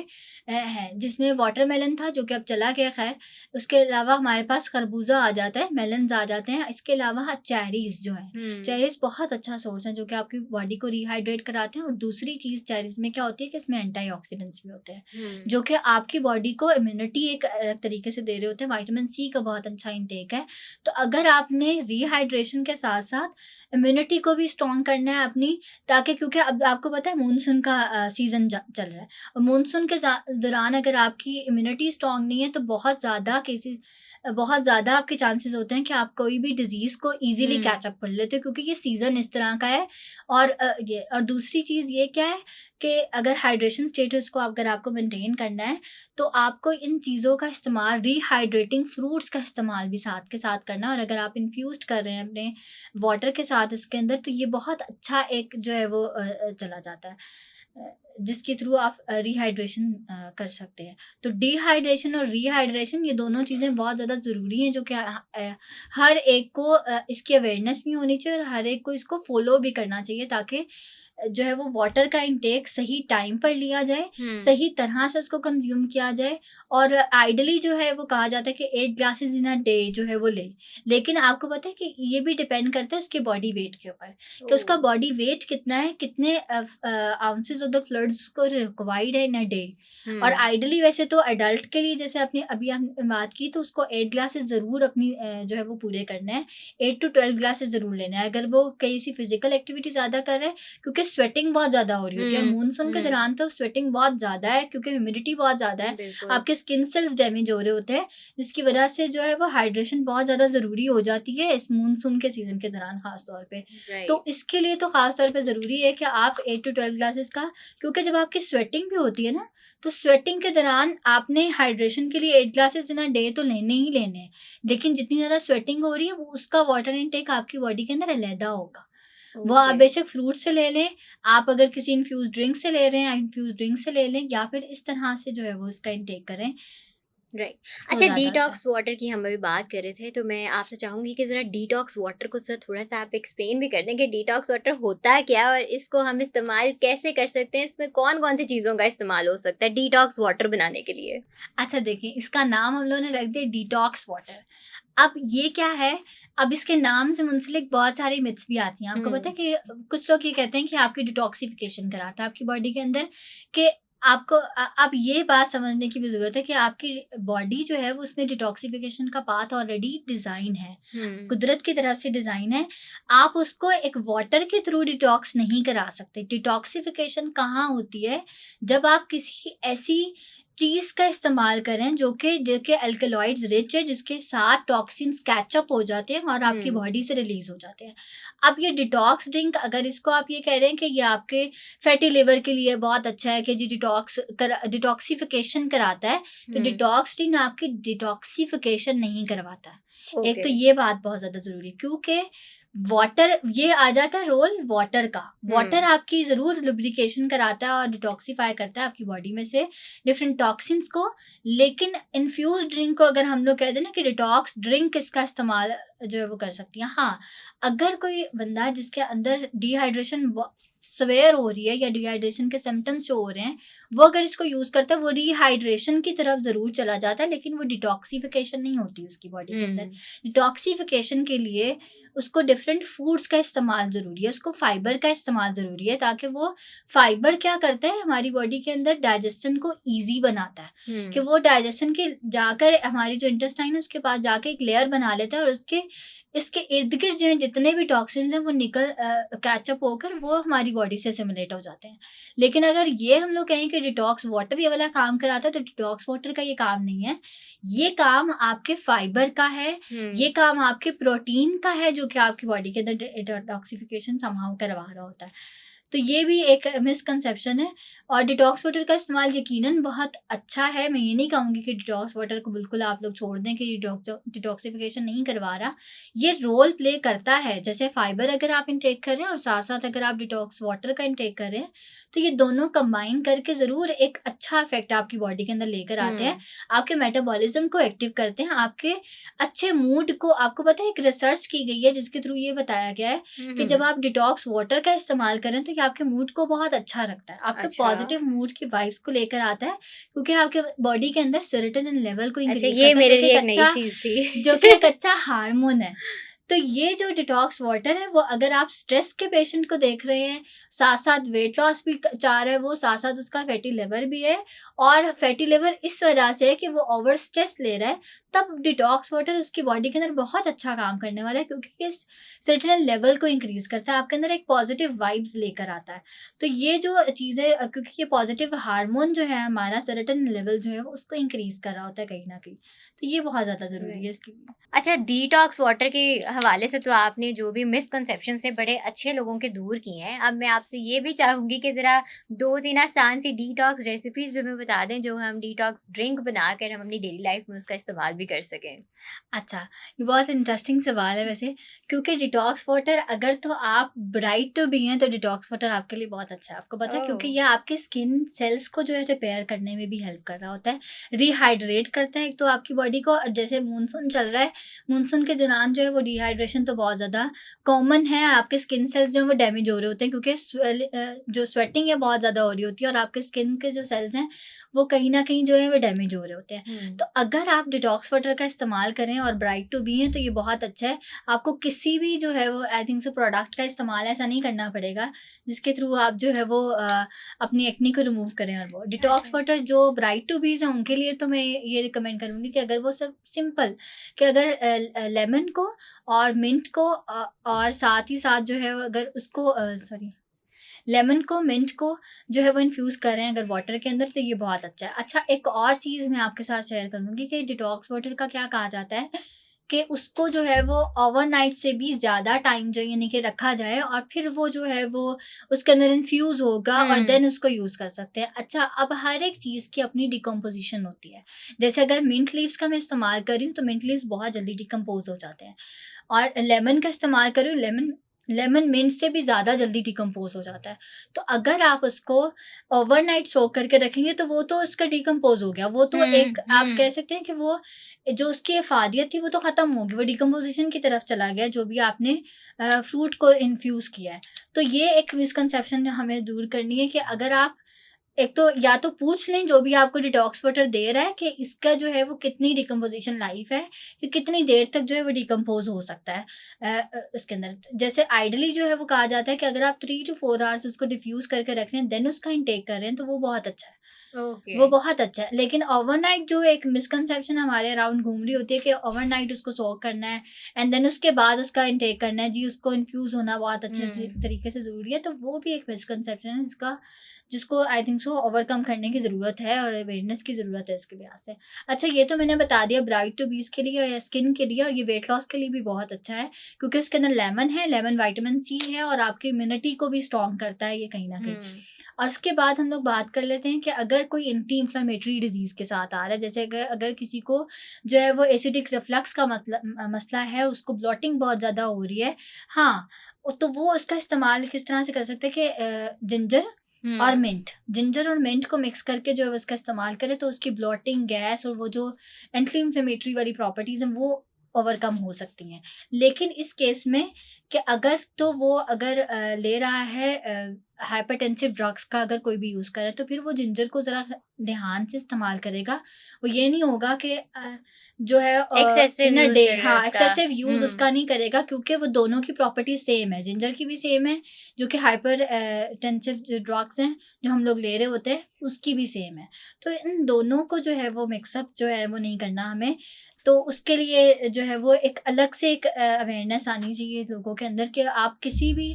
हैं, जिसमें वाटरमेलन था जो कि अब चला गया खैर। उसके अलावा हमारे पास खरबूजा आ जाता है, मेलन्स आ जाते हैं। इसके अलावा चेरीज़ जो हैं, हुँ, चेरीज़ बहुत अच्छा सोर्स है जो कि आपकी बॉडी को रिहाइड्रेट कराते हैं, और दूसरी चीज़ चेरीज़ में क्या होती है कि इसमें एंटीऑक्सीडेंट्स भी होते हैं, हुँ, जो कि आपकी बॉडी को इम्यूनिटी एक अलग तरीके से दे रहे होते हैं। विटामिन सी का बहुत अच्छा इंटेक है। तो अगर आपने रिहाइड्रेशन के साथ-साथ इम्यूनिटी को भी स्ट्रॉन्ग करना है अपनी, ताकि, क्योंकि अब आपको पता है मानसून का सीज़न चल रहा है, और मानसून के दौरान अगर आपकी इम्यूनिटी स्ट्रांग नहीं है तो बहुत ज़्यादा आपके चांसेस होते हैं कि आप कोई भी डिजीज़ को इजीली हुँ, कैच अप कर लेते हो, क्योंकि ये सीज़न इस तरह का है। और ये और दूसरी चीज़ ये क्या है कि अगर हाइड्रेशन स्टेटस को अगर आपको मेंटेन करना है तो आपको इन चीज़ों का इस्तेमाल, रिहाइड्रेटिंग फ्रूट्स का इस्तेमाल भी साथ के साथ करना है, और अगर आप इन्फ्यूज़्ड कर रहे हैं अपने वाटर के साथ इसके अंदर, तो ये बहुत अच्छा एक जो है वो चला जाता है, जिसके थ्रू आप रिहाइड्रेशन कर सकते हैं। तो डिहाइड्रेशन और रिहाइड्रेशन ये दोनों चीज़ें बहुत ज़्यादा ज़रूरी हैं, जो कि हर एक को इसकी अवेयरनेस भी होनी चाहिए, और हर एक को इसको फ़ॉलो भी करना चाहिए, ताकि जो है वो वाटर का इंटेक सही टाइम पर लिया जाए, हुँ, सही तरह से उसको कंज़्यूम किया जाए, और आइडियली जो है वो कहा जाता है कि 8 ग्लासेस इन अ डे जो है वो लें। लेकिन आपको पता है कि ये भी डिपेंड करता है उसके बॉडी वेट के ऊपर, कि ओह! उसका बॉडी वेट कितना है, कितने आउंसेस ऑफ द फ्लूइड्स को रिक्वायर्ड है इन अ डे। और हुँ, आइडियली वैसे तो एडल्ट के लिए, जैसे आपने अभी हमने बात की, तो उसको 8 ग्लासेस ज़रूर अपनी जो है वो पूरे करने हैं। 8 टू 12 ग्लासेस ज़रूर लेना है। अगर वो कहीं-सी फिज़िकल एक्टिविटी ज़्यादा कर रहे हैं, क्योंकि स्वेटिंग बहुत ज़्यादा हो रही होती है, और हुँ, मानसून के हुँ, दौरान तो स्वेटिंग बहुत ज़्यादा है, क्योंकि ह्यूमिडिटी बहुत ज़्यादा है। बिल्कुल, आपके स्किन सेल्स डैमेज हो रहे होते हैं, जिसकी वजह से जो है वो हाइड्रेशन बहुत ज़्यादा ज़रूरी हो जाती है इस मानसून के सीज़न के दौरान ख़ास तौर पे। तो राइट। इसके लिए तो ख़ास तौर पे ज़रूरी है कि आप 8 टू 12 ग्लासेस का, क्योंकि जब आपकी स्वेटिंग भी होती है ना, तो स्वेटिंग के दौरान आपने हाइड्रेशन के लिए 8 ग्लासेस इन अ डे तो लेने ही लेने हैं। लेकिन जितनी ज़्यादा स्वेटिंग हो रही है, वो उसका वाटर इनटेक आपकी बॉडी के अंदर अलहदा होगा। वो आप ओके, बेशक फ्रूट से ले लें, आप अगर किसी इन्फ्यूज़्ड ड्रिंक से ले रहे हैं, इन्फ्यूज़्ड ड्रिंक से ले लें, या फिर इस तरह से जो है वो इसका इनटेक करें, राइट। तो अच्छा, ज़्यादा अच्छा है। डिटॉक्स वाटर की हम अभी बात कर रहे थे, तो मैं आपसे चाहूँगी कि ज़रा डिटॉक्स वाटर को ज़रा थोड़ा-सा आप एक्सप्लेन भी कर दें कि डिटॉक्स वाटर होता क्या है और इसको हम इस्तेमाल कैसे कर सकते हैं? इसमें कौन-कौन सी चीज़ों का इस्तेमाल हो सकता है डिटॉक्स वाटर बनाने के लिए? अच्छा देखिए, इसका नाम हम लोगों ने रख दिया डिटॉक्स वाटर। अब ये क्या है, अब इसके नाम से मुंसलिक बहुत सारी मिथ्स भी आती हैं। आपको पता हुँ, है कि कुछ लोग ये कहते हैं कि आपकी डिटॉक्सिफ़िकेशन कराता है आपकी बॉडी के अंदर, कि आपको अब ये बात समझने की भी ज़रूरत है कि आपकी बॉडी जो है वो उसमें डिटॉक्सिफ़िकेशन का पाथ ऑलरेडी डिज़ाइन है। हुँ, कुदरत की तरफ से डिज़ाइन है। आप उसको एक वाटर के थ्रू डिटॉक्स नहीं करा सकते। डिटॉक्सिफ़िकेशन कहाँ होती है, जब आप किसी ऐसी चीज़ का इस्तेमाल करें जो कि अल्कलॉइड्स रिच है, जिसके साथ टॉक्सिन्स कैच अप हो जाते हैं और आपकी हुँ, बॉडी से रिलीज़ हो जाते हैं। अब ये डिटॉक्स ड्रिंक, अगर इसको आप ये कह रहे हैं कि ये आपके फैटी लिवर के लिए बहुत अच्छा है, कि जी डिटॉक्सिफ़िकेशन कराता है, तो हुँ, डिटॉक्स ड्रिंक आपकी डिटॉक्सिफ़िकेशन नहीं करवाता है। एक ओके, तो ये बात बहुत ज़्यादा ज़रूरी है, क्योंकि वाटर, ये आ जाता है रोल वाटर का। वाटर हुँ, आपकी ज़रूर लुब्रिकेशन कराता है और डिटॉक्सिफ़ाई करता है आपकी बॉडी में से डिफरेंट टॉक्सिन्स को। लेकिन इन्फ्यूज़्ड ड्रिंक को अगर हम लोग कह दें ना कि डिटॉक्स ड्रिंक इसका इस्तेमाल जो है वो कर सकती हैं। हाँ, अगर कोई बंदा जिसके अंदर डिहाइड्रेशन सवेयर हो रही है या डिहाइड्रेशन के सिम्टम्स शो हो रहे हैं, वो अगर इसको यूज़ करता है वो रिहाइड्रेशन की तरफ ज़रूर चला जाता है, लेकिन वो डिटॉक्सिफिकेशन नहीं होती उसकी बॉडी के अंदर। डिटॉक्सिफिकेशन के लिए उसको डिफरेंट फूड्स का इस्तेमाल ज़रूरी है, उसको फाइबर का इस्तेमाल ज़रूरी है, ताकि वो फाइबर क्या करता है हमारी बॉडी के अंदर डाइजेशन को ईज़ी बनाता है, कि वो डाइजेशन के जाकर हमारी जो इंटेस्टाइन है उसके पास जाके एक लेयर बना लेता है, और इसके इर्द-गिर्द जो है जितने भी टॉक्सिन्स हैं वो कैचअप होकर वो हमारी बॉडी से एसिमिलेट हो जाते हैं। लेकिन अगर ये हम लोग कहें कि डिटॉक्स वाटर ये वाला काम कराता है, तो डिटॉक्स वाटर का ये काम नहीं है। ये काम आपके फाइबर का है, ये काम आपके प्रोटीन का है, जो कि आपकी बॉडी के अंदर डिटॉक्सिफिकेशन समहाउ करवा रहा होता है। तो ये भी एक मिसकंसेप्शन है, और डिटॉक्स वाटर का इस्तेमाल यकीनन बहुत अच्छा है। मैं ये नहीं कहूँगी कि डिटॉक्स वाटर को बिल्कुल आप लोग छोड़ दें, कि डिटॉक्सिफिकेशन नहीं करवा रहा। ये रोल प्ले करता है, जैसे फाइबर अगर आप इनटेक कर रहे हैं और साथ-साथ अगर आप डिटॉक्स वाटर का इनटेक कर रहे हैं, तो ये दोनों कंबाइन करके ज़रूर एक अच्छा इफ़ेक्ट आपकी बॉडी के अंदर लेकर आते हैं। आपके मेटाबॉलिज़्म को एक्टिव करते हैं, आपके अच्छे मूड को, आपको पता है एक रिसर्च की गई है जिसके थ्रू ये बताया गया है कि जब आप डिटॉक्स वाटर का इस्तेमाल करें तो ये आपके मूड को बहुत अच्छा रखता है, आपके अच्छा। पॉजिटिव मूड की वाइब्स को लेकर आता है, क्योंकि आपके बॉडी के अंदर सेरोटोनिन लेवल को अच्छा, इंक्रीज ये करता है, मेरे लिए एक नई चीज़ थी। जो कि एक अच्छा हार्मोन है। तो ये जो डिटॉक्स वाटर है, वो अगर आप स्ट्रेस के पेशेंट को देख रहे हैं, साथ-साथ वेट लॉस भी चाह रहे हैं वो, साथ-साथ उसका फैटी लिवर भी है, और फैटी लिवर इस वजह से है कि वो ओवर स्ट्रेस ले रहा है, तब डिटॉक्स वाटर उसकी बॉडी के अंदर बहुत अच्छा काम करने वाला है, क्योंकि इस सेरोटोनिन लेवल को इंक्रीज करता है, आपके अंदर एक पॉजिटिव वाइब्स लेकर आता है। तो ये जो चीज़ें क्योंकि ये पॉजिटिव हार्मोन जो है हमारा, सेरोटोनिन लेवल जो है वो उसको इंक्रीज कर रहा होता है कहीं न कहीं। तो ये बहुत ज़्यादा ज़रूरी है इसके लिए। अच्छा, डिटॉक्स वाटर के हवाले से तो आपने जो भी मिसकंसेप्शंस है बड़े अच्छे लोगों के दूर किए हैं। अब मैं आपसे ये भी चाहूँगी कि ज़रा 2-3 आसान सी डिटॉक्स रेसिपीज़ भी हमें बता दें, जो हम डिटॉक्स ड्रिंक बनाकर हम अपनी डेली लाइफ में उसका इस्तेमाल भी कर सकें। अच्छा, ये बहुत इंटरेस्टिंग सवाल है वैसे, क्योंकि डिटॉक्स वाटर अगर तो आप ब्राइट तो भी हैं, तो डिटॉक्स वाटर आपके लिए बहुत अच्छा है। आपको पता है, क्योंकि ओह! ये आपके स्किन सेल्स को जो है रिपेयर करने में भी हेल्प कर रहा होता है, रिहाइड्रेट करता है एक तो आपकी बॉडी को। और जैसे मानसून चल रहा है, मानसून के दौरान जो है वो डिहाइड्रेशन तो बहुत ज़्यादा कॉमन है। आपके स्किन सेल्स जो हैं वो डैमेज हो रहे होते हैं, क्योंकि जो स्वेटिंग है बहुत ज़्यादा हो रही होती है, और आपके स्किन के जो सेल्स हैं वो कहीं न कहीं जो है वो डैमेज हो रहे होते हैं। तो अगर आप डिटॉक्स वाटर का इस्तेमाल करें और ब्राइट टू बी हैं, तो ये बहुत अच्छा है। आपको किसी भी जो है वो आई थिंक सो प्रोडक्ट का इस्तेमाल ऐसा नहीं करना पड़ेगा, जिसके थ्रू आप जो है वो अपनी एक्नी को रिमूव करें। और वो अच्छा। डिटॉक्स वाटर जो ब्राइट टू बीज़ हैं उनके लिए तो मैं ये रिकमेंड करूँगी कि अगर वो सब सिंपल, कि अगर लेमन को और मिंट को और साथ ही साथ जो है वो अगर उसको सॉरी लेमन को, मिंट को जो है वो इन्फ्यूज़ कर रहे हैं अगर वाटर के अंदर, तो ये बहुत अच्छा है। अच्छा, एक और चीज़ मैं आपके साथ शेयर करूँगी कि डिटॉक्स वाटर का क्या कहा जाता है, कि उसको जो है वो ओवरनाइट से भी ज़्यादा टाइम जो यानी कि रखा जाए, और फिर वो जो है वो उसके अंदर इन्फ्यूज़ होगा और देन उसको यूज़ कर सकते हैं। अच्छा, अब हर एक चीज़ की अपनी डिकम्पोज़िशन होती है। जैसे अगर मिंट लीव्स का मैं इस्तेमाल कर रही हूँ, तो मिंट लीव्स बहुत जल्दी डिकम्पोज़ हो जाते हैं, और लेमन का इस्तेमाल कर रही हूँ, लेमन लेमन मिंट से भी ज़्यादा जल्दी डिकम्पोज़ हो जाता है। तो अगर आप उसको ओवरनाइट सोक करके रखेंगे, तो वो तो उसका डिकम्पोज़ हो गया। वो तो एक आप कह सकते हैं कि वो जो उसकी इफ़ादियत थी वो तो ख़त्म हो गई, वो डिकम्पोज़िशन की तरफ चला गया, जो भी आपने फ्रूट को इन्फ्यूज़ किया है। तो ये एक मिसकंसेप्शन हमें दूर करनी है, कि अगर आप एक तो या तो पूछ लें जो भी आपको डिटॉक्स वाटर दे रहा है, कि इसका जो है वो कितनी डिकम्पोज़िशन लाइफ़ है, कि कितनी देर तक जो है वो डिकम्पोज़ हो सकता है इसके अंदर। जैसे आइडियली जो है वो कहा जाता है कि अगर आप 3 टू 4 आवर्स उसको डिफ्यूज़ करके रख रहे हैं, देन उसका इंटेक कर रहे हैं, तो वो बहुत अच्छा है। ओके। वो बहुत अच्छा है। लेकिन ओवरनाइट जो एक मिसकंसेप्शन हमारे अराउंड घूम रही होती है, कि ओवरनाइट उसको सोक करना है एंड देन उसके बाद उसका इंटेक करना है, जी उसको इन्फ्यूज़ होना बहुत अच्छे तरीके से ज़रूरी है। तो वो भी एक मिसकंसेप्शन है जिसको आई थिंक सो ओवरकम करने की ज़रूरत है, और अवेयरनेस की ज़रूरत है इसके लिहाज से। अच्छा, ये तो मैंने बता दिया ब्राइट टू बीज़ के लिए या स्किन के लिए, और ये वेट लॉस के लिए भी बहुत अच्छा है, क्योंकि इसके अंदर लेमन है, लेमन विटामिन सी है, और आपकी इम्यूनिटी को भी स्ट्रॉन्ग करता है ये कहीं न कहीं। और उसके बाद हम लोग बात कर लेते हैं कि अगर कोई एंटी इन्फ्लेमेटरी डिजीज़ के साथ आ रहा है, जैसे अगर अगर किसी को जो है वो एसिडिक रिफ्लक्स का मसला है, उसको ब्लॉटिंग बहुत ज़्यादा हो रही है। हाँ, तो वो उसका इस्तेमाल किस तरह से कर सकते हैं, कि जिंजर और मिंट को मिक्स करके जो है उसका इस्तेमाल करें, तो उसकी ब्लॉटिंग, गैस और वो जो एंटी इन्फ्लेमेटरी वाली प्रॉपर्टीज़ हैं वो ओवरकम हो सकती हैं। लेकिन इस केस में कि अगर तो वो अगर ले रहा है हाइपरटेंसिव ड्रग्स का अगर कोई भी यूज़ कर रहा है, तो फिर वो जिंजर को ज़रा ध्यान से इस्तेमाल करेगा। वो ये नहीं होगा कि जो है एक्सेसिव इन अ यूज डे, कर रहा है हाँ, उसका। एक्सेसिव यूज़ उसका नहीं करेगा, क्योंकि वो दोनों की प्रॉपर्टी सेम है। जिंजर की भी सेम है, जो कि हाइपर टेंसिव जो ड्रग्स हैं, जो हम लोग ले रहे होते हैं, उसकी भी सेम है। तो इन दोनों को जो है वो मिक्सअप जो है वो नहीं करना हमें। तो उसके लिए जो है वो एक अलग से एक अवेयरनेस आनी चाहिए लोगों के अंदर कि आप किसी भी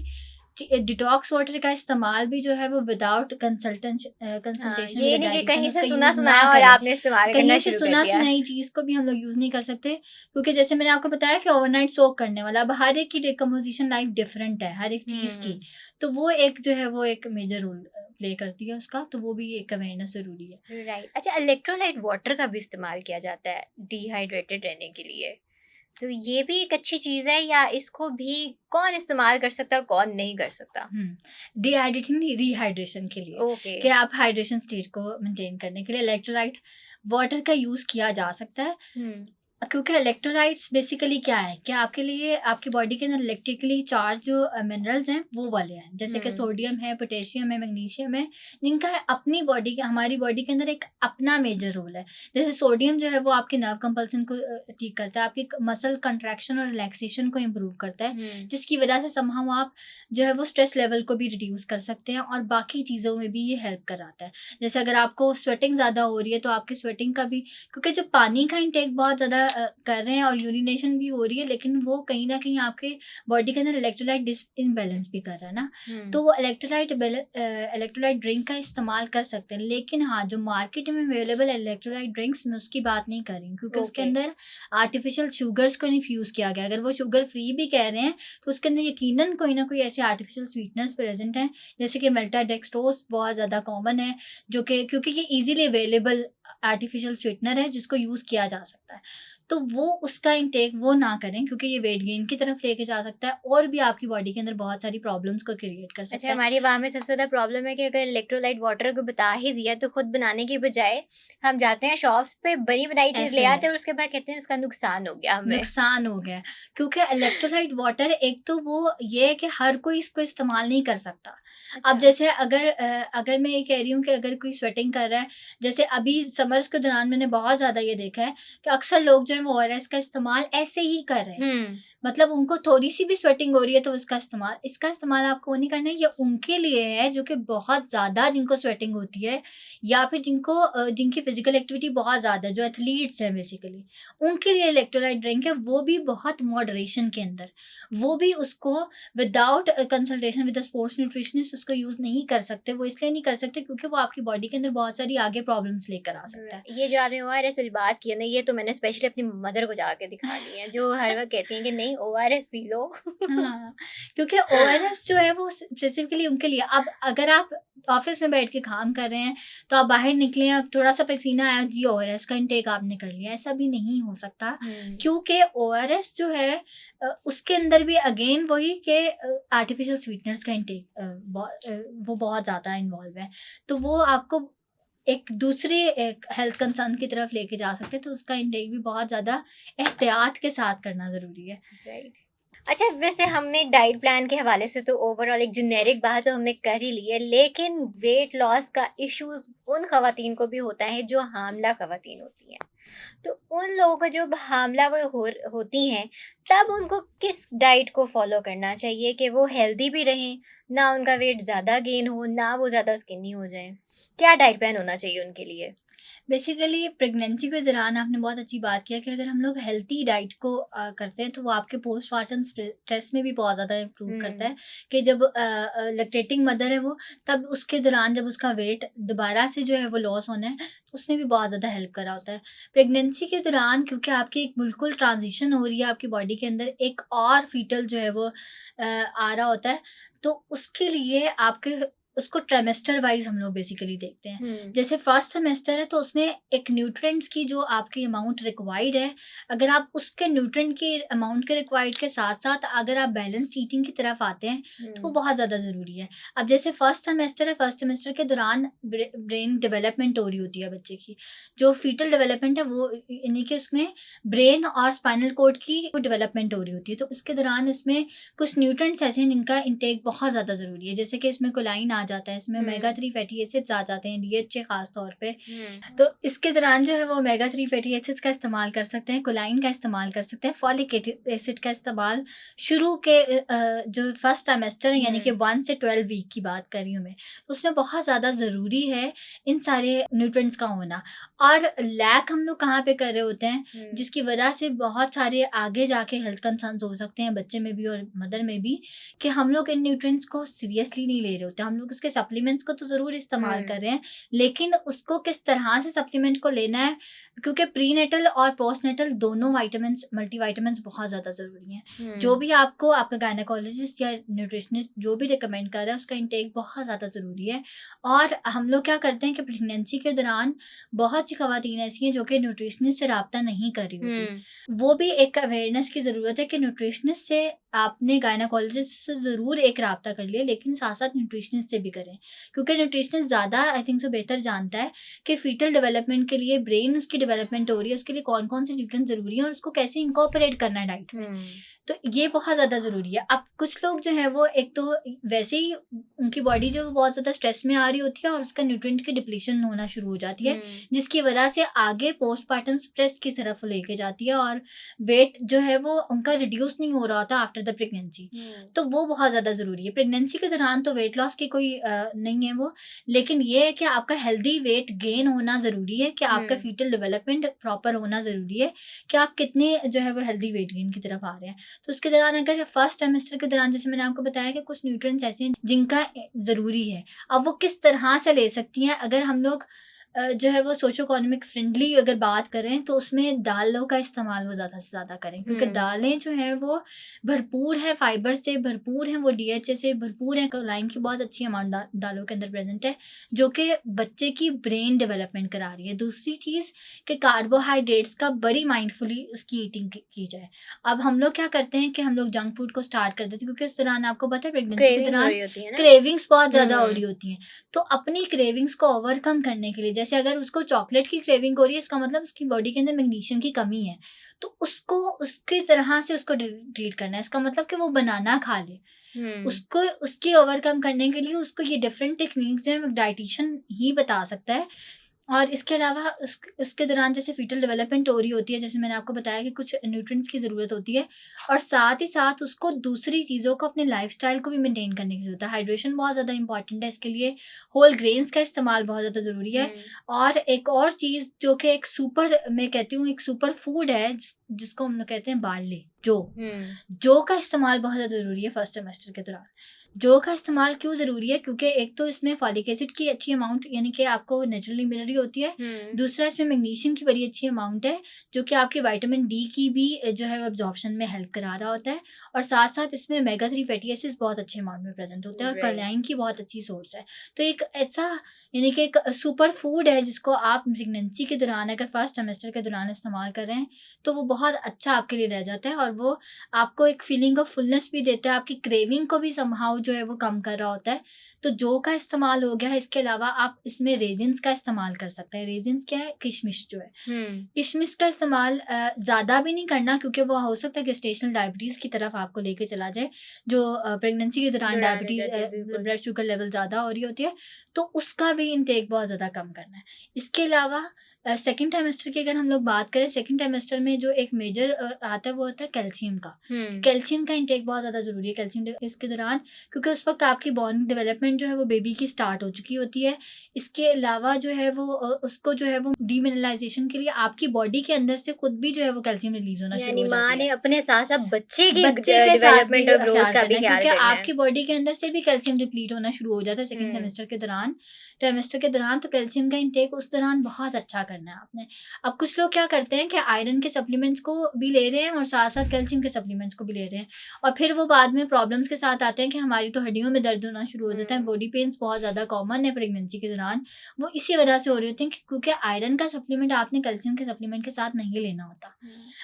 डिटॉक्स वाटर का इस्तेमाल भी जो है वो विदाउट हाँ, कंसल्टेशन विद ये अ नहीं कि डाइटिशियन कहीं से उसका सुना यूज़ ना सुनाया और करें। आपने इस्तेमाल करना कहीं से शुरू कर सुना दिया। सुनाई चीज़ को भी हम लोग यूज़ नहीं कर सकते, क्योंकि जैसे मैंने आपको बताया कि ओवरनाइट सोक करने वाला, अब हर एक की डिकम्पोज़िशन लाइफ डिफरेंट है, हर एक चीज़ की। हम्म। तो वो एक जो है वो एक मेजर रोल प्ले करती है उसका, तो वो भी एक अवेयरनेस ज़रूरी है। राइट। अच्छा, इलेक्ट्रोलाइट वाटर का भी इस्तेमाल किया जाता है डिहाइड्रेटेड रहने के लिए, तो ये भी एक अच्छी चीज़ है या इसको भी कौन इस्तेमाल कर सकता है और कौन नहीं कर सकता? डिहाइड्रेटिंग नहीं, रिहाइड्रेशन के लिए, ओके। कि आप हाइड्रेशन स्टेट को मेंटेन करने के लिए इलेक्ट्रोलाइट वाटर का यूज़ किया जा सकता है। हम्म। क्योंकि इलेक्ट्रोलाइट्स बेसिकली क्या है कि आपके लिए आपकी बॉडी के अंदर इलेक्ट्रिकली चार्ज जो मिनरल्स हैं वो वाले हैं, जैसे कि हम्म। सोडियम है, पोटेशियम है, मैग्नीशियम है, जिनका अपनी बॉडी के हमारी बॉडी के अंदर एक अपना मेजर रोल है। जैसे सोडियम जो है वो आपके नर्व कंपल्सन को ठीक करता है, आपकी मसल कंट्रैक्शन और रिलैक्सेशन को इम्प्रूव करता है, हम्म। जिसकी वजह से समहाउ आप जो है वो स्ट्रेस लेवल को भी रिड्यूस कर सकते हैं और बाकी चीज़ों में भी ये हेल्प कराता है। जैसे अगर आपको स्वेटिंग ज़्यादा हो रही है तो आपकी स्वेटिंग का भी, क्योंकि जब पानी का इंटेक बहुत ज़्यादा कर रहे हैं और यूरिनेशन भी हो रही है, लेकिन वो कहीं न कहीं आपके बॉडी के अंदर इलेक्ट्रोलाइट इम्बैलेंस भी कर रहा है ना, हम्म। तो वो इलेक्ट्रोलाइट ड्रिंक का इस्तेमाल कर सकते हैं। लेकिन हाँ, जो मार्केट में अवेलेबल इलेक्ट्रोलाइट ड्रिंक्स, मैं उसकी बात नहीं कर रही हूँ, क्योंकि उसके ओके। अंदर आर्टिफिशियल शुगर्स को इन्फ्यूज़ किया गया है। अगर वो शुगर फ्री भी कह रहे हैं, तो उसके अंदर यकीनन कोई ना कोई ऐसे आर्टिफिशियल स्वीटनर्स प्रेज़ेंट हैं, जैसे कि मेल्टाडेक्सट्रोज़ बहुत ज़्यादा कॉमन है, जो कि क्योंकि ये ईज़िली अवेलेबल आर्टिफिशियल स्वीटनर है जिसको यूज़ किया जा सकता है। तो वो उसका इंटेक वो ना करें, क्योंकि ये वेट गेन की तरफ लेके जा सकता है और भी आपकी बॉडी के अंदर बहुत सारी प्रॉब्लम्स को क्रिएट कर अच्छा, सकता है। हमारी वहाँ में सबसे ज़्यादा प्रॉब्लम है कि अगर इलेक्ट्रोलाइट वाटर को बता ही दिया तो खुद बनाने की बजाय हम जाते हैं शॉप्स पे बनी बनाई चीज़ ले ऐसे आते है। हैं और उसके बाद कहते हैं इसका नुकसान हो गया हमें। नुकसान हो गया है, क्योंकि इलेक्ट्रोलाइट वाटर एक तो वो ये है कि हर कोई इसको इस्तेमाल नहीं कर सकता। अब अच्छा। जैसे अगर मैं ये कह रही हूँ कि अगर कोई स्वेटिंग कर रहा है, जैसे अभी समर्स के दौरान मैंने बहुत ज़्यादा ये देखा है कि अक्सर लोग जो है वो ओआरएस का इस्तेमाल ऐसे ही कर रहे हैं। हम्म। मतलब उनको थोड़ी-सी भी स्वेटिंग हो रही है तो इसका इस्तेमाल आपको वो नहीं करना है। ये उनके लिए है जो कि बहुत ज़्यादा जिनको स्वेटिंग होती है, या फिर जिनकी फिज़िकल एक्टिविटी बहुत ज़्यादा है, जो एथलीट्स हैं बेसिकली। उनके लिए इलेक्ट्रोलाइट ड्रिंक है, वो भी बहुत मॉडरेशन के अंदर। वो भी उसको without consultation with a sports nutritionist उसको यूज़ नहीं कर सकते। वो इसलिए नहीं कर सकते क्योंकि वो आपकी बॉडी के अंदर बहुत सारी आगे प्रॉब्लम्स लेकर आ सकता है। ये जो आपने ओआरएस वाली बात की है ना, ये तो मैंने स्पेशली अपनी मदर को जाके दिखानी है, जो हर वक्त कहती हैं कि नहीं ओआरएस पी लो। हाँ, क्योंकि ओआरएस जो है वो स्पेसिफिकली उनके लिए। अब अगर आप ऑफिस में बैठ के काम कर रहे हैं, तो आप बाहर निकले, अब थोड़ा-सा पसीना आया, जी ओआरएस का इंटेक आपने कर लिया, ऐसा भी नहीं हो सकता। हम्म। क्योंकि ओआरएस जो है उसके अंदर भी अगेन वही कि आर्टिफिशियल स्वीटनर्स का इंटेक वो बहुत ज़्यादा इन्वॉल्व है। तो वो आपको एक दूसरे एक हेल्थ कंसर्न की तरफ लेके जा सकते हैं, तो उसका इंटेक भी बहुत ज़्यादा एहतियात के साथ करना ज़रूरी है। राइट। अच्छा, वैसे हमने डाइट प्लान के हवाले से तो ओवरऑल एक जेनेरिक बात तो हमने कर ही ली है, लेकिन वेट लॉस का इश्यूज उन खवातीन को भी होता है जो हामला खवातीन होती हैं। तो उन लोगों को जब हामला वो होती हैं, तब उनको किस डाइट को फॉलो करना चाहिए कि वो हेल्दी भी रहें, ना उनका वेट ज़्यादा गेन हो, ना वो ज़्यादा स्किनी हो जाएं? क्या डाइट प्लान होना चाहिए उनके लिए? बेसिकली प्रेगनेंसी के दौरान आपने बहुत अच्छी बात किया कि अगर हम लोग हेल्थी डाइट को करते हैं, तो वो आपके पोस्टमार्टम स्ट्रेस में भी बहुत ज़्यादा इम्प्रूव करता हम्म। है। कि जब लैक्टेटिंग मदर है वो, तब उसके दौरान जब उसका वेट दोबारा से जो है वो लॉस होना है, तो उसमें भी बहुत ज़्यादा हेल्प करा होता है। प्रेगनेंसी के दौरान क्योंकि आपकी एक बिल्कुल ट्रांजिशन हो रही है आपकी बॉडी के अंदर, एक और फीटल जो है वो आ रहा होता है, तो उसके लिए आपके उसको ट्राइमेस्टर वाइज हम लोग बेसिकली देखते हैं। हम्म, जैसे फर्स्ट सेमेस्टर है तो उसमें एक न्यूट्रिएंट्स की जो आपकी अमाउंट रिक्वायर्ड है, अगर आप उसके न्यूट्रिएंट की अमाउंट के रिक्वायर्ड के साथ साथ अगर आप बैलेंस्ड ईटिंग की तरफ आते हैं तो वो बहुत ज़्यादा ज़रूरी है। अब जैसे फर्स्ट सेमेस्टर है, फर्स्ट सेमेस्टर के दौरान ब्रेन डेवलपमेंट हो रही होती है बच्चे की, जो फीटल डेवलपमेंट है वो, यानी कि उसमें ब्रेन और स्पाइनल कोड की डेवलपमेंट हो रही होती है। तो इसके दौरान इसमें कुछ न्यूट्रिएंट्स ऐसे हैं जिनका इंटेक बहुत ज़्यादा ज़रूरी है, जैसे कि इसमें कोलाइन आ जाता है, इसमें ओमेगा 3 फैटी एसिड्स आ जाते हैं, डीएचए खास तौर पे। तो इसके दौरान जो है वो ओमेगा 3 फैटी एसिड्स का इस्तेमाल कर सकते हैं, कोलाइन का इस्तेमाल कर सकते हैं, फॉलिक एसिड का इस्तेमाल शुरू के जो फर्स्ट सेमेस्टर है, यानी कि 1 से 12 वीक की बात कर रही हूँ मैं, तो उसमें बहुत ज़्यादा ज़रूरी है इन सारे न्यूट्रिएंट्स का होना। और लैक हम लोग कहाँ पे कर रहे होते हैं, जिसकी वजह से बहुत सारे आगे जाके हेल्थ कंसर्न्स हो सकते हैं बच्चे में भी और मदर में भी, कि हम लोग इन न्यूट्रिएंट्स को सीरियसली नहीं ले रहे होते। हम लोग उसके सप्लीमेंट्स को तो ज़रूर इस्तेमाल कर रहे हैं, लेकिन उसको किस तरह से सप्लीमेंट को लेना है, क्योंकि प्रीनेटल और पोस्टनेटल दोनों विटामिन्स, मल्टीविटामिन्स बहुत ज़्यादा ज़रूरी हैं। जो भी आपको आपका गायनेकोलॉजिस्ट या न्यूट्रिशनिस्ट जो भी रिकमेंड कर रहा है उसका इंटेक बहुत ज़्यादा ज़रूरी है। और हम लोग क्या करते हैं कि प्रेगनेंसी के दौरान बहुत सी ख़वातीन ऐसी हैं जो कि न्यूट्रिशनिस्ट से राब्ता नहीं कर रही होती। वो भी एक अवेयरनेस की ज़रूरत है कि न्यूट्रिशनिस्ट से आपने गायनेकोलॉजिस्ट से ज़रूर एक राब्ता कर लिया, लेकिन साथ-साथ न्यूट्रिशनिस्ट से भी करें। क्योंकि न्यूट्रिशनिस्ट ज़्यादा आई थिंक सो बेहतर जानता है कि फीटल डेवलपमेंट के लिए, ब्रेन उसकी डेवलपमेंट हो रही है, उसके लिए कौन-कौन से न्यूट्रिएंट्स ज़रूरी हैं और उसको कैसे इनकॉर्पोरेट करना है डाइट में। तो ये बहुत ज़्यादा ज़रूरी है। अब कुछ लोग जो है वो एक तो वैसे ही उनकी बॉडी जो बहुत ज़्यादा स्ट्रेस में आ रही होती है और उसका न्यूट्रिएंट की डिप्लीशन होना शुरू हो जाती है, जिसकी वजह से आगे पोस्टपार्टम स्ट्रेस की तरफ लेके जाती है और वेट जो है वो उनका रिड्यूस नहीं हो रहा होता आफ्टर द प्रेगनेंसी। तो वो बहुत ज़्यादा ज़रूरी है। प्रेगनेंसी के दौरान तो वेट लॉस की कोई नहीं है वो, लेकिन ये है कि आपका हेल्दी वेट गेन होना ज़रूरी है, कि आपका फीटल डेवलपमेंट प्रॉपर होना ज़रूरी है, कि आप कितने जो है वो हेल्दी वेट गेन की तरफ आ रहे हैं। तो उसके दौरान अगर फर्स्ट सेमेस्टर के दौरान जैसे मैंने आपको बताया कि कुछ न्यूट्रिएंट्स ऐसे हैं जिनका ज़रूरी है। अब वो किस तरह से ले सकती हैं, अगर हम लोग जो है वो सोशो इकोनॉमिक फ्रेंडली अगर बात करें तो उसमें दालों का इस्तेमाल वो ज़्यादा से ज़्यादा करें, क्योंकि दालें जो हैं वो भरपूर है, फाइबर से भरपूर हैं, वो डीएचए से भरपूर हैं, कोलाइन की बहुत अच्छी अमाउंट दालों के अंदर प्रेजेंट है, जो कि बच्चे की ब्रेन डेवलपमेंट करा रही है। दूसरी चीज़ कि कार्बोहाइड्रेट्स का बड़ी माइंडफुली उसकी ईटिंग की जाए। अब हम लोग क्या करते हैं कि हम लोग जंक फूड को स्टार्ट कर देते हैं, क्योंकि उस दौरान आपको पता है प्रेगनेंसी के दौरान क्रेविंग्स बहुत ज़्यादा हो रही होती हैं। तो अपनी क्रेविंग्स को ओवरकम करने के लिए, जैसे अगर उसको चॉकलेट की क्रेविंग हो रही है, इसका मतलब उसकी बॉडी के अंदर मैग्नीशियम की कमी है, तो उसको उसकी तरह से उसको ट्रीट करना है। इसका मतलब कि वो बनाना खा ले। उसको उसकी ओवरकम करने के लिए उसको ये डिफरेंट टेक्निक्स जो है डाइटिशियन ही बता सकता है। और इसके अलावा उसके दौरान जैसे फीटल डेवलपमेंट हो रही होती है, जैसे मैंने आपको बताया कि कुछ न्यूट्रिएंट्स की ज़रूरत होती है, और साथ ही साथ उसको दूसरी चीज़ों को, अपने लाइफस्टाइल को भी मेंटेन करने की ज़रूरत है। हाइड्रेशन बहुत ज़्यादा इंपॉर्टेंट है इसके लिए, होल ग्रेन्स का इस्तेमाल बहुत ज़्यादा ज़रूरी है। और एक और चीज़ जो कि एक सुपर, मैं कहती हूँ एक सुपर फूड है, जिसको हम लोग कहते हैं बार्ले, जौ का इस्तेमाल बहुत ज़्यादा ज़रूरी है फर्स्ट सेमेस्टर के दौरान। जौ का इस्तेमाल क्यों ज़रूरी है, क्योंकि एक तो इसमें फॉलिक एसिड की अच्छी अमाउंट यानी कि आपको नेचुरली मिल रही होती है, दूसरा इसमें मैग्नीशियम की बड़ी अच्छी अमाउंट है, जो कि आपके विटामिन डी की भी जो है एब्जॉर्प्शन में हेल्प करा रहा होता है, और साथ साथ इसमें ओमेगा 3 फैटी एसिड्स बहुत अच्छे अमाउंट में प्रेजेंट होते हैं, और कोलाइन की बहुत अच्छी सोर्स है। तो एक ऐसा, यानी कि एक सुपर फूड है जिसको आप प्रेगनेंसी के दौरान अगर फर्स्ट सेमेस्टर के दौरान इस्तेमाल कर रहे हैं तो वो बहुत अच्छा आपके लिए रह जाता है, और वो आपको एक फीलिंग ऑफ फुलनेस भी देता है, आपकी क्रेविंग को भी समहाउ जो है वो कम कर रहा होता है। तो जौ का इस्तेमाल हो गया है। इसके अलावा आप इसमें रेजिन्स का इस्तेमाल कर सकते हैं। रेजिन्स क्या है, किशमिश जो है, किशमिश का इस्तेमाल ज़्यादा भी नहीं करना, क्योंकि वो हो सकता है गेस्टेशनल डायबिटीज़ की तरफ आपको लेके चला जाए, जो प्रेगनेंसी के दौरान डायबिटीज़, ब्लड शुगर लेवल ज़्यादा हो रही होती है, तो उसका भी इंटेक बहुत ज़्यादा कम करना है। इसके अलावा सेकंड ट्राइमेस्टर की अगर हम लोग बात करें, सेकंड ट्राइमेस्टर में जो एक मेजर आता है वो होता है कैल्शियम का। कैल्शियम का इंटेक बहुत ज़्यादा ज़रूरी है कैल्शियम इसके दौरान, क्योंकि उस वक्त आपकी बोन डेवलपमेंट जो है वो बेबी की स्टार्ट हो चुकी होती है। इसके अलावा जो है वो उसको जो है वो डीमिनरलाइजेशन के लिए आपकी बॉडी के अंदर से खुद भी जो है वो कैल्शियम रिलीज होना शुरू हो जाती है। ने अपने साथ साथ बच्चे के डेवलपमेंट और ग्रोथ का भी ख्याल, क्योंकि आपकी बॉडी के अंदर से भी कैल्शियम डिप्लीट होना शुरू हो जाता है सेकंड सेमेस्टर के दौरान, ट्राइमेस्टर के दौरान। तो कैल्शियम का इंटेक उस दौरान बहुत अच्छा करना है आपने। अब कुछ लोग क्या करते हैं कि आयरन के सप्लीमेंट्स को भी ले रहे हैं और साथ साथ कैल्शियम के सप्लीमेंट्स को भी ले रहे हैं, और फिर वो बाद में प्रॉब्लम्स के साथ आते हैं कि हमारी तो हड्डियों में दर्द होना शुरू हो जाता है, बॉडी पेन्स बहुत ज़्यादा कॉमन है प्रेगनेंसी के दौरान, वो इसी वजह से हो रही होती हैं कि क्योंकि आयरन का सप्लीमेंट आपने कैल्शियम के सप्लीमेंट के साथ नहीं लेना होता।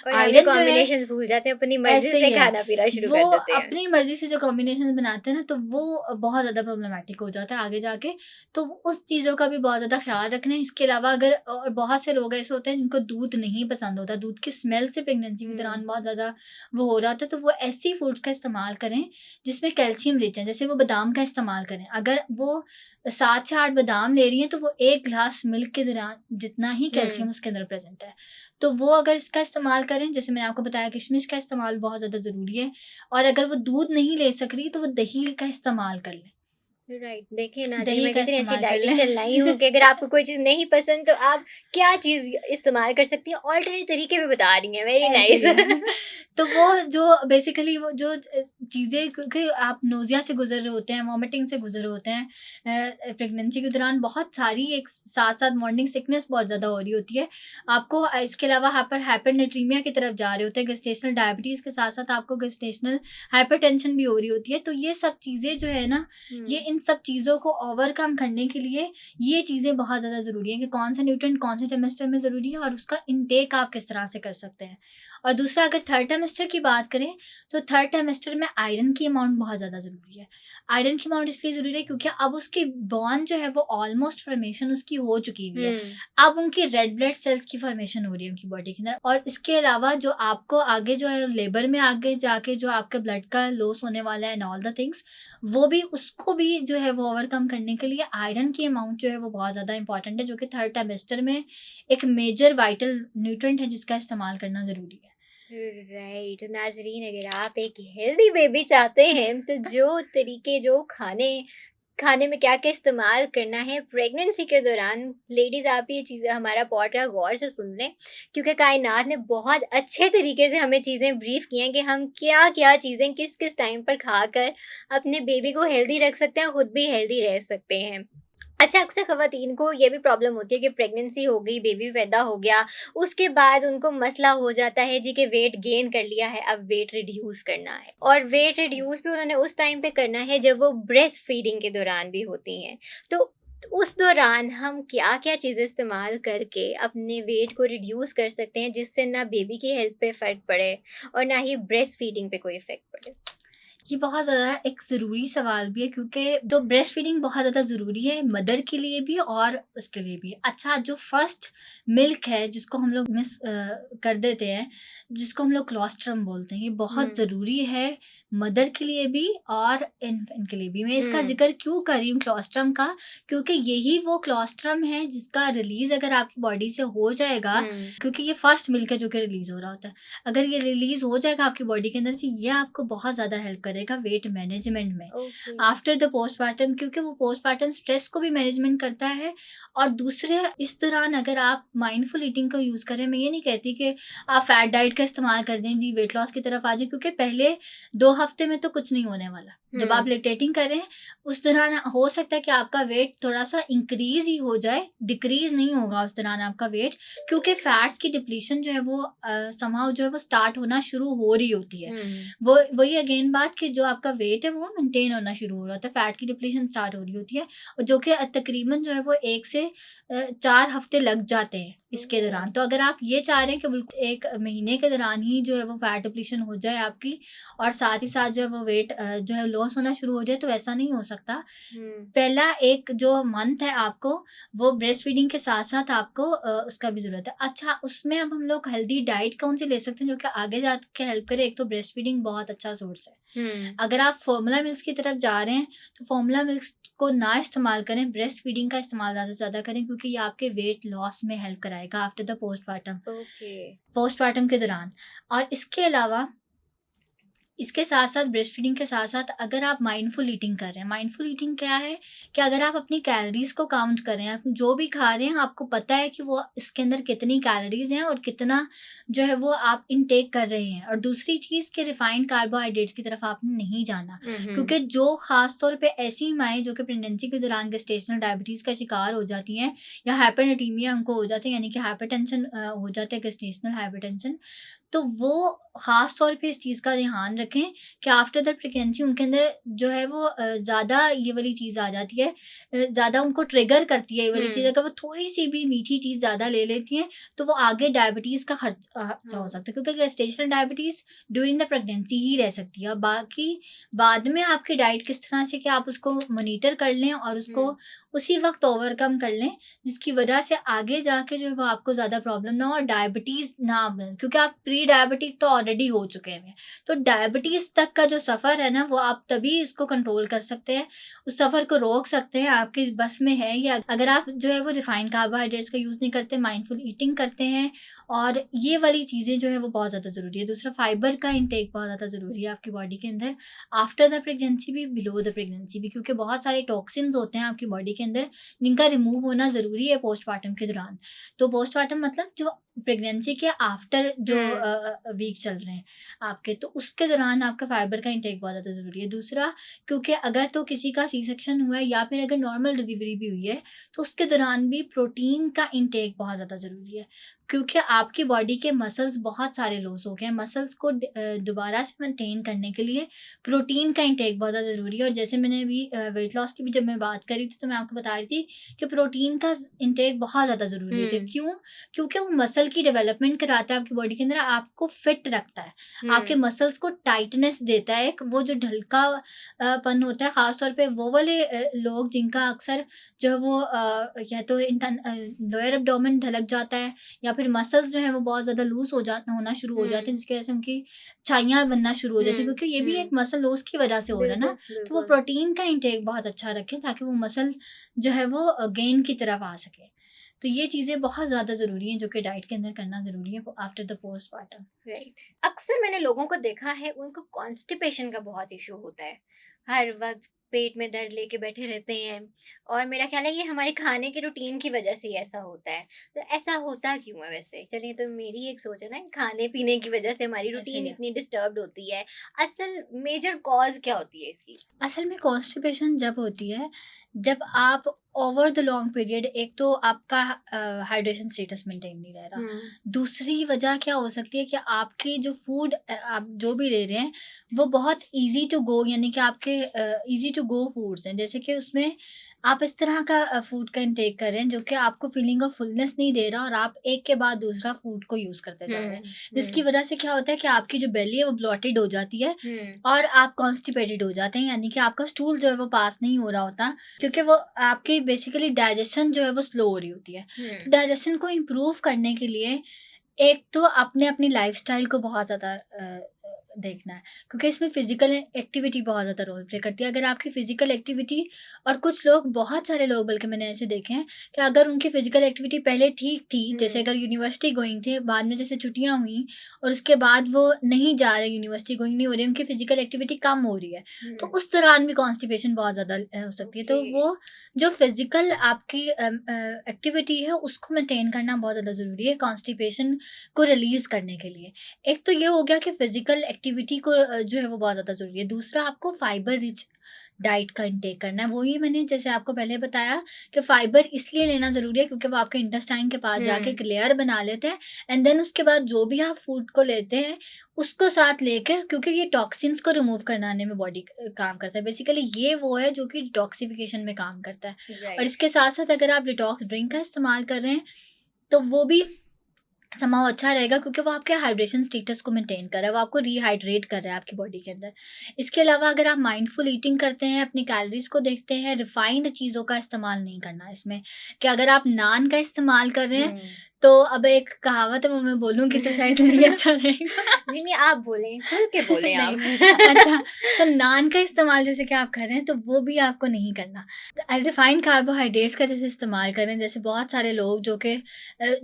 और हम भी आयरन जो है कॉम्बिनेशंस भूल जाते हैं, अपनी मर्जी ऐसे से ही है। खाना-पीना शुरू वो कर देते हैं। अपनी मर्ज़ी से जो कॉम्बिनेशंस बनाते हैं ना, तो वो बहुत ज़्यादा प्रॉब्लमैटिक हो जाता है आगे जाके। तो उस चीज़ों का भी बहुत ज़्यादा ख़्याल रखना है। इसके अलावा अगर और बहुत से लोग ऐसे होते हैं जिनको दूध नहीं पसंद होता, दूध की स्मेल से प्रेगनेंसी के दौरान बहुत ज़्यादा वो हो रहा था, तो वो ऐसी फूड्स का इस्तेमाल करें जिसमें कैल्शियम रिच है। जैसे वो बादाम का इस्तेमाल करें। अगर वो 7 से 8 बादाम ले रही हैं, तो वो 1 ग्लास मिल्क के दौरान जितना ही कैल्शियम उसके अंदर प्रेज़ेंट है। तो वो अगर इसका इस्तेमाल करें, जैसे मैंने आपको बताया किशमिश का इस्तेमाल बहुत ज़्यादा ज़रूरी है। और अगर वो दूध नहीं ले सक रही, तो वो दही का इस्तेमाल कर लें। राइट, देखिए नाज़रीन, दही मैं का कितनी अच्छी इस्तेमाल कर लें। डाइटिशियन लाई हूँ कि अगर आपको कोई चीज़ नहीं पसंद तो आप क्या चीज़ इस्तेमाल कर सकती हैं, ऑल्टरनेट तरीके भी बता रही हैं, वेरी ऐसे नाइस। ही है। तो वो जो बेसिकली वो जो चीज़ें, क्योंकि आप नोज़िया से गुज़र रहे होते हैं, वॉमिटिंग से गुज़र रहे होते हैं, प्रेगनेंसी के दौरान बहुत सारी एक साथ-साथ मॉर्निंग सिकनेस बहुत ज़्यादा हो रही होती है। आपको इसके अलावा हाइपरनेट्रीमिया की तरफ जा रहे होते हैं, गेस्टेशनल डायबिटीज़ के साथ-साथ आपको गेस्टेशनल हाइपरटेंशन भी हो रही होती है। तो ये सब चीज़ें जो है ना, ये इन सब चीज़ों को ओवरकम करने के लिए ये चीज़ें बहुत ज़्यादा ज़रूरी हैं कि कौन सा न्यूट्रिएंट कौन से ट्राइमेस्टर में ज़रूरी है और उसका इनटेक आप किस तरह से कर सकते हैं। और दूसरा, अगर थर्ड ट्राइमेस्टर की बात करें, तो थर्ड ट्राइमेस्टर में आयरन की अमाउंट बहुत ज़्यादा ज़रूरी है। आयरन की अमाउंट इसलिए ज़रूरी है क्योंकि अब उसकी बॉन जो है वो ऑलमोस्ट फॉर्मेशन उसकी हो चुकी हुई है। अब उनकी रेड ब्लड सेल्स की फॉर्मेशन हो रही है उनकी बॉडी के अंदर। और इसके अलावा जो आपको आगे जो है लेबर में आगे जाके जो आपके ब्लड का लॉस होने वाला है एंड ऑल द थिंग्स, वो भी उसको भी जो है वो ओवरकम करने के लिए आयरन की अमाउंट जो है वो बहुत ज़्यादा इंपॉर्टेंट है, जो कि थर्ड ट्राइमेस्टर में एक मेजर वाइटल न्यूट्रिएंट है जिसका इस्तेमाल करना ज़रूरी है। राइट, नाज़रीन, अगर आप एक हेल्दी बेबी चाहते हैं तो जो तरीके, जो खाने खाने में क्या-क्या इस्तेमाल करना है प्रेगनेंसी के दौरान, लेडीज़ आप ये चीज़ें हमारा पॉडकास्ट गौर से सुन लें, क्योंकि कायनात ने बहुत अच्छे तरीके से हमें चीज़ें ब्रीफ़ की हैं कि हम क्या-क्या चीज़ें किस-किस टाइम पर खाकर अपने बेबी को हेल्दी रख सकते हैं, खुद भी हेल्दी रह सकते हैं। अच्छा, अक्सर ख़वातीन को ये भी प्रॉब्लम होती है कि प्रेगनेंसी हो गई, बेबी पैदा हो गया, उसके बाद उनको मसला हो जाता है जी कि वेट गेन कर लिया है, अब वेट रिड्यूस करना है, और वेट रिड्यूस भी उन्होंने उस टाइम पे करना है जब वो ब्रेस्ट फीडिंग के दौरान भी होती हैं। तो उस दौरान हम क्या-क्या चीज़ें इस्तेमाल करके अपने वेट को रिड्यूस कर सकते हैं जिससे ना बेबी की हेल्थ पे इफ़ेक्ट पड़े और ना ही ब्रेस्ट फीडिंग पे कोई इफ़ेक्ट पड़े? ये बहुत ज़्यादा एक ज़रूरी सवाल भी है, क्योंकि तो ब्रेस्ट फीडिंग बहुत ज़्यादा ज़रूरी है मदर के लिए भी और उसके लिए भी। अच्छा, जो फर्स्ट मिल्क है जिसको हम लोग मिस कर देते हैं, जिसको हम लोग क्लोस्ट्रम बोलते हैं, ये बहुत हुँ, ज़रूरी है मदर के लिए भी और इन्फेंट के लिए भी। मैं इसका हुँ, ज़िक्र क्यों कर रही हूँ क्लोस्ट्रम का, क्योंकि यही वो क्लोस्ट्रम है जिसका रिलीज़ अगर आपकी बॉडी से हो जाएगा, हुँ, क्योंकि ये फर्स्ट मिल्क है जो कि रिलीज़ हो रहा होता है। अगर ये रिलीज़ हो जाएगा आपकी बॉडी के अंदर से, ये आपको बहुत ज़्यादा हेल्प करेगा वेट मैनेजमेंट में ओके। आफ्टर द पोस्टपार्टम, क्योंकि वो पोस्टपार्टम स्ट्रेस को भी मैनेजमेंट करता है। और दूसरे, इस दौरान अगर आप माइंडफुल ईटिंग का यूज़ करें, मैं ये नहीं कहती कि आप फैट डाइट का इस्तेमाल कर दें जी वेट लॉस की तरफ आ जाए, क्योंकि पहले 2 हफ्ते में तो कुछ नहीं होने वाला। जब आप हुँ, लेक्टेटिंग कर रहे हैं, उस दौरान हो सकता है कि आपका वेट थोड़ा-सा इंक्रीज़ ही हो जाए, डिक्रीज़ नहीं होगा उस दौरान आपका वेट, क्योंकि फैट्स की डिप्लीशन जो है वो समहाउ जो है वो स्टार्ट होना शुरू हो रही होती है। हुँ। वो वही अगेन बात कि जो आपका वेट है वो मेंटेन होना शुरू हो रहा होता है, फैट की डिप्लीशन स्टार्ट हो रही होती है, और जो कि तकरीबन जो है वो 1 से 4 हफ्ते लग जाते हैं इसके ओह! दौरान। तो अगर आप ये चाह रहे हैं कि बिल्कुल 1 महीने के दौरान ही जो है वो फैट डिप्लीशन हो जाए आपकी, और साथ ही साथ जो है वो वेट जो है लॉस होना शुरू हो जाए, तो ऐसा नहीं हो सकता। हुँ, पहला एक जो मंथ है आपको, वो ब्रेस्ट फीडिंग के साथ-साथ आपको उसका भी ज़रूरत है। अच्छा, उसमें अब हम लोग हेल्दी डाइट कौन-सी ले सकते हैं जो कि आगे जाके हेल्प करे? एक तो ब्रेस्ट फीडिंग बहुत अच्छा सोर्स है। हुँ, अगर आप फ़ॉर्मूला मिल्क्स की तरफ जा रहे हैं, तो फ़ॉर्मूला मिल्क्स को ना इस्तेमाल करें, ब्रेस्ट फीडिंग का इस्तेमाल ज़्यादा से ज़्यादा करें, क्योंकि ये आपके वेट लॉस में हेल्प कराएगा आफ्टर द ओके। पोस्टपार्टम के दौरान। और इसके साथ-साथ ब्रेस्ट फीडिंग के साथ-साथ अगर आप माइंडफुल ईटिंग कर रहे हैं, माइंडफुल ईटिंग क्या है कि अगर आप अपनी कैलोरीज़ को काउंट कर रहे हैं, आप जो भी खा रहे हैं आपको पता है कि वो इसके अंदर कितनी कैलोरीज़ हैं और कितना जो है वो आप इनटेक कर रहे हैं। और दूसरी चीज़ कि रिफाइंड कार्बोहाइड्रेट्स की तरफ आपने नहीं जाना, हुँ, हुँ, क्योंकि जो ख़ास तौर पे ऐसी माएँ जो कि प्रेगनेंसी के दौरान गेस्टेशनल डायबिटीज़ का शिकार हो जाती हैं, या हाइपरनेट्रीमिया उनको हो जाता है, यानी कि हाइपरटेंशन हो जाता है, गेस्टेशनल हाइपरटेंशन। तो वो ख़ास तौर पे इस चीज़ का ध्यान रखें कि आफ्टर द प्रेगनेंसी उनके अंदर जो है वो ज़्यादा ये वाली चीज़ आ जाती है, ज़्यादा उनको ट्रिगर करती है ये वाली चीज़। हुँ। अगर वो थोड़ी-सी भी मीठी चीज़ ज़्यादा ले लेती हैं, तो वो आगे डायबिटीज़ का खर्चा हो हाँ। सकता है, क्योंकि gestational diabetes during the pregnancy ही रह सकती है। बाकी बाद में आपकी डाइट किस तरह से कि आप उसको मॉनिटर कर लें और उसको हुँ। उसी वक़्त ओवरकम कर लें, जिसकी वजह से आगे जाके जो है वो आपको ज़्यादा प्रॉब्लम ना हो और डायबिटीज़ ना बने, क्योंकि आप प्री डायबिटिक तो ऑलरेडी हो चुके हैं। तो डायबिटीज़ तक का जो सफ़र है ना, वो आप तभी इसको कंट्रोल कर सकते हैं, उस सफ़र को रोक सकते हैं, आपकी बस में है। या अगर आप जो है वो रिफाइंड कार्बोहाइड्रेट्स का यूज़ नहीं करते, माइंडफुल ईटिंग करते हैं, और ये वाली चीज़ें जो है वो बहुत ज़्यादा ज़रूरी है। दूसरा, फाइबर का इंटेक बहुत ज़्यादा ज़रूरी है आपकी बॉडी के अंदर, आफ्टर द प्रेगनेंसी भी, बिलो द प्रेगनेंसी भी, क्योंकि बहुत सारे टॉक्सिन्स होते हैं आपकी बॉडी के अंदर, जिनका रिमूव होना ज़रूरी है पोस्टपार्टम के दौरान। तो पोस्टपार्टम मतलब जो प्रेगनेंसी के आफ्टर जो हुँ। वीक चल रहे हैं आपके, तो उसके दौरान आपका फाइबर का इंटेक बहुत ज़्यादा ज़रूरी है। दूसरा, क्योंकि अगर तो किसी का सी सेक्शन हुआ है या फिर अगर नॉर्मल डिलीवरी भी हुई है, तो उसके दौरान भी प्रोटीन का इंटेक बहुत ज़्यादा ज़रूरी है, क्योंकि आपकी बॉडी के मसल्स बहुत सारे लॉस हो गए हैं। मसल्स को दोबारा से मेंटेन करने के लिए प्रोटीन का इंटेक बहुत ज़्यादा ज़रूरी है। और जैसे मैंने अभी वेट लॉस की भी जब मैं बात करी थी, तो मैं आपको बता रही थी कि प्रोटीन का इंटेक बहुत ज़्यादा ज़रूरी होता है। हुँ। क्यों? क्योंकि वो मसल की डेवलपमेंट कराता है आपकी बॉडी के अंदर, आपको फिट रखता है, आपके हुँ। मसल्स को टाइटनेस देता है। एक वो जो ढलका पन होता है, ख़ास तौर पे वो वाले लोग जिनका अक्सर जो है वो या तो लोअर एब्डोमेन ढलक जाता है, या फिर मसल्स जो हैं वो बहुत ज़्यादा लूज़ होना शुरू हो जाते हैं, हुँ। जिसकी वज़ह से उनकी छाइयाँ बनना शुरू हो जाती है, हुँ। क्योंकि ये भी एक हुँ। मसल लॉस की वज़ह से हो रहा है ना। बिल्कुल, तो वो बिल्कुल। प्रोटीन का इंटेक बहुत अच्छा रखें, ताकि वो मसल जो है वो गेन की तरफ आ सके। तो ये चीज़ें बहुत ज़्यादा ज़रूरी हैं, जो कि डाइट के अंदर करना ज़रूरी है आफ्टर द पोस्टपार्टम। राइट। अक्सर मैंने लोगों को देखा है, उनको कॉन्स्टिपेशन का बहुत इशू होता है। हर वक़्त पेट में दर्द लेके बैठे रहते हैं, और मेरा ख़्याल है ये हमारे खाने के रूटीन की वज़ह से ही ऐसा होता है। तो ऐसा होता क्यों है वैसे? चलिए, तो मेरी एक सोच है ना, खाने-पीने की वज़ह से हमारी ऐसे ही रूटीन है। इतनी डिस्टर्ब्ड होती है। असल मेजर कॉज़ क्या होती है इसकी? असल में कॉन्स्टिपेशन जब होती है, जब आप ओवर द लॉन्ग पीरियड, एक तो आपका हाइड्रेशन स्टेटस मेंटेन नहीं रह रहा। हुँ। दूसरी वजह क्या हो सकती है कि आपके जो फूड आप जो भी ले रहे हैं, वो बहुत ईज़ी टू गो, यानी कि आपके ईज़ी टू गो फूड्स हैं। जैसे कि उसमें आप इस तरह का फूड का इंटेक कर रहे हैं, जो कि आपको फीलिंग ऑफ फुलनेस नहीं दे रहा, और आप एक के बाद दूसरा फूड को यूज़ करते जा रहे हैं। हुँ। जिसकी हुँ। वजह से क्या होता है कि आपकी जो बेली है वो ब्लॉटेड हो जाती है, हुँ। और आप कॉन्स्टिपेटेड हो जाते हैं, यानी कि आपका स्टूल जो है वो पास नहीं हो रहा होता, क्योंकि वो आपकी बेसिकली डाइजेशन जो है वो स्लो हो रही होती है। हुँ। तो डाइजेशन को इम्प्रूव करने के लिए एक तो आपने अपनी लाइफ़स्टाइल को बहुत ज़्यादा देखना है, क्योंकि इसमें फ़िज़िकल एक्टिविटी बहुत ज़्यादा रोल प्ले करती है। अगर आपकी फ़िज़िकल एक्टिविटी, और कुछ लोग, बहुत सारे लोग बल्कि मैंने ऐसे देखे हैं, कि अगर उनकी फ़िज़िकल एक्टिविटी पहले ठीक थी, जैसे हुँ। अगर यूनिवर्सिटी गोइंग थे, बाद में जैसे छुट्टियाँ हुई और उसके बाद वो नहीं जा रहे, यूनिवर्सिटी गोइंग नहीं हो रही, उनकी फ़िज़िकल एक्टिविटी कम हो रही है, तो हुँ। उस दौरान भी कॉन्स्टिपेशन बहुत ज़्यादा हो सकती है। ओके। तो वो जो फ़िज़िकल आपकी एक्टिविटी है, उसको मेंटेन करना बहुत ज़्यादा ज़रूरी है कॉन्स्टिपेशन को रिलीज़ करने के लिए। एक तो ये हो गया कि फिज़िकल एक्टिविटी को जो है वो बहुत ज़्यादा ज़रूरी है। दूसरा, आपको फाइबर रिच डाइट का इंटेक करना है। वही मैंने जैसे आपको पहले बताया कि फाइबर इसलिए लेना ज़रूरी है, क्योंकि वो आपके इंटेस्टाइन के पास जाके हुँ। एक लेयर बना लेते हैं, एंड देन उसके बाद जो भी आप फूड को लेते हैं, उसको साथ लेकर, क्योंकि ये टॉक्सिन्स को रिमूव करवाने में बॉडी काम करता है। बेसिकली ये वो है जो कि डिटॉक्सिफ़िकेशन में काम करता है। और राइट। इसके साथ-साथ अगर आप डिटॉक्स ड्रिंक का इस्तेमाल कर रहे हैं, तो वो भी समाव अच्छा रहेगा, क्योंकि वो आपके हाइड्रेशन स्टेटस को मेंटेन कर रहा है, वो आपको रिहाइड्रेट कर रहा है आपकी बॉडी के अंदर। इसके अलावा अगर आप माइंडफुल ईटिंग करते हैं, अपनी कैलोरीज़ को देखते हैं, रिफाइंड चीज़ों का इस्तेमाल नहीं करना है इसमें, कि अगर आप नान का इस्तेमाल कर रहे हैं, हुँ। तो अब एक कहावत है, वो मैं बोलूँगी तो शायद नहीं अच्छा रहेगा। नहीं, नहीं, आप बोलें, खुल के बोलें आप। नहीं, अच्छा, तो नान का इस्तेमाल जैसे कि आप कर रहे हैं, तो वो भी आपको नहीं करना। रिफाइंड कार्बोहाइड्रेट्स का जैसे इस्तेमाल करें, जैसे बहुत सारे लोग जो कि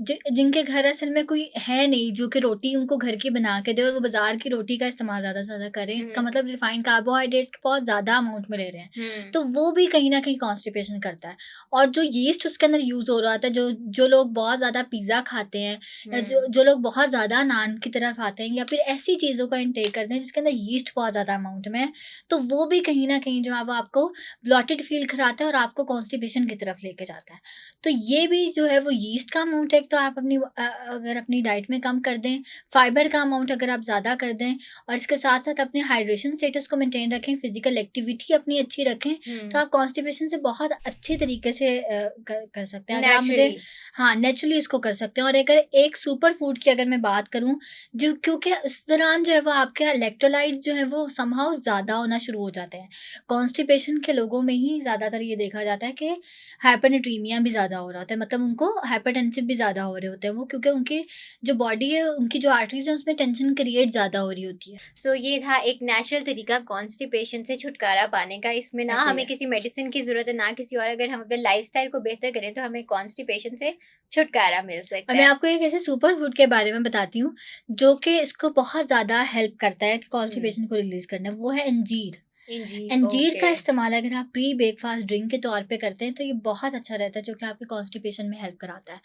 जिनके घर असल में कोई है नहीं, जो कि रोटी उनको घर की बना के दे, और वो बाज़ार की रोटी का इस्तेमाल ज़्यादा से ज़्यादा करें, इसका हुँ। मतलब रिफाइंड कार्बोहाइड्रेट्स के बहुत ज़्यादा अमाउंट में ले रहे हैं। हुँ। तो वो भी कहीं न कहीं कॉन्स्टिपेशन करता है। और जो यीस्ट उसके अंदर यूज़ हो रहा था, जो जो लोग बहुत ज़्यादा पिज़्ज़ा पिज़्ज़ा खाते हैं, जो हुँ। जो लोग बहुत ज़्यादा नान की तरफ आते हैं या फिर ऐसी चीज़ों का इंटेक करते हैं जिसके अंदर यीस्ट बहुत ज़्यादा अमाउंट में है, तो वो भी कहीं न कहीं जो है वो आपको ब्लॉटेड फ़ील कराता है और आपको कॉन्स्टिपेशन की तरफ लेके जाता है। तो ये भी जो है वो यीस्ट का अमाउंट है, एक तो आप अगर अपनी डाइट में कम कर दें, फाइबर का अमाउंट अगर आप ज़्यादा कर दें और इसके साथ-साथ अपने हाइड्रेशन स्टेटस को मेंटेन रखें, फिज़िकल एक्टिविटी अपनी अच्छी रखें, तो हुँ। आप कॉन्स्टिपेशन से बहुत अच्छे तरीके से कर सकते हैं। अगर आप मुझे नेचुरली। हाँ, नेचुरली इसको कर सकते हैं और अगर एक सुपर फूड की अगर मैं बात करूँ, जो क्योंकि उस दौरान जो है वो आपके इलेक्ट्रोलाइट जो है वो समहाउ ज़्यादा होना शुरू हो जाते हैं। कॉन्स्टिपेशन के लोगों में ही ज़्यादातर ये देखा जाता है कि हाइपरनेट्रीमिया भी ज़्यादा हो रहा होता है, मतलब उनको हाइपरटेंसिव भी ज़्यादा हो रहे होते हैं वो, क्योंकि उनकी जो बॉडी है, उनकी जो आर्टरीज़ है उसमें टेंशन क्रिएट ज़्यादा हो रही होती है। सो ये था एक नेचुरल तरीका कॉन्स्टिपेशन से छुटकारा पाने का। इसमें ना ऐसे ही हमें है। किसी मेडिसिन की ज़रूरत है, ना किसी और। अगर हम अपने लाइफ़स्टाइल को बेहतर करें तो हमें कॉन्स्टिपेशन से छुटकारा मिल और सकता मैं है। आपको एक ऐसे सुपर फूड के बारे में बताती हूँ, जो कि इसको बहुत ज़्यादा हेल्प करता है कि हुँ। कॉन्स्टिपेशन को रिलीज़ करने में, वो है अंजीर। इंजीर, अंजीर ओके। का इस्तेमाल अगर आप प्री ब्रेकफ़ास्ट ड्रिंक के तौर पे करते हैं, तो ये बहुत अच्छा रहता है, जो कि आपके कॉन्स्टिपेशन में हेल्प कराता है।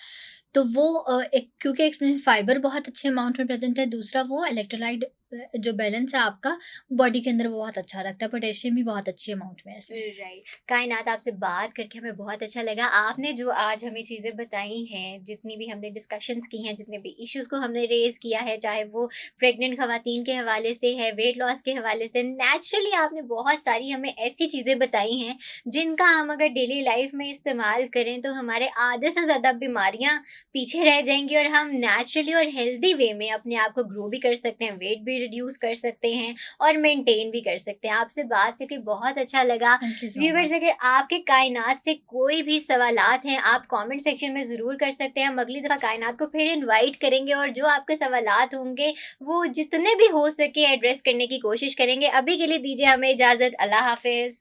तो वो एक, क्योंकि इसमें फाइबर बहुत अच्छे अमाउंट में प्रेज़ेंट है, दूसरा वो इलेक्ट्रोलाइट जो बैलेंस है आपका बॉडी के अंदर वो बहुत अच्छा रखता है, पोटेशियम भी बहुत अच्छी अमाउंट में है इसमें। राइट। कायनात, आपसे बात करके हमें बहुत अच्छा लगा। आपने जो आज हमें चीज़ें बताई हैं, जितनी भी हमने डिस्कशंस की हैं, जितने भी इश्यूज़ को हमने रेज़ किया है, चाहे वो प्रेग्नेंट ख़वातीन के हवाले से है, वेट लॉस के हवाले से, नेचुरली आपने बहुत सारी हमें ऐसी चीज़ें बताई हैं, जिनका हम अगर डेली लाइफ़ में इस्तेमाल करें तो हमारे आधे से ज़्यादा बीमारियाँ पीछे रह जाएँगी और हम नेचुरली और हेल्दी वे में अपने आप को ग्रो भी कर सकते हैं, वेट भी रिड्यूस कर सकते हैं और मेंटेन भी कर सकते हैं। आपसे बात करके बहुत अच्छा लगा। Thank you so viewers, much. अगर आपके कायनात से कोई भी सवालात हैं, आप कमेंट सेक्शन में ज़रूर कर सकते हैं। हम अगली दफ़ा कायनात को फिर इनवाइट करेंगे और जो आपके सवालात होंगे, वो जितने भी हो सके एड्रेस करने की कोशिश करेंगे। अभी के लिए दीजिए हमें इजाज़त। अल्लाह हाफ़िज़।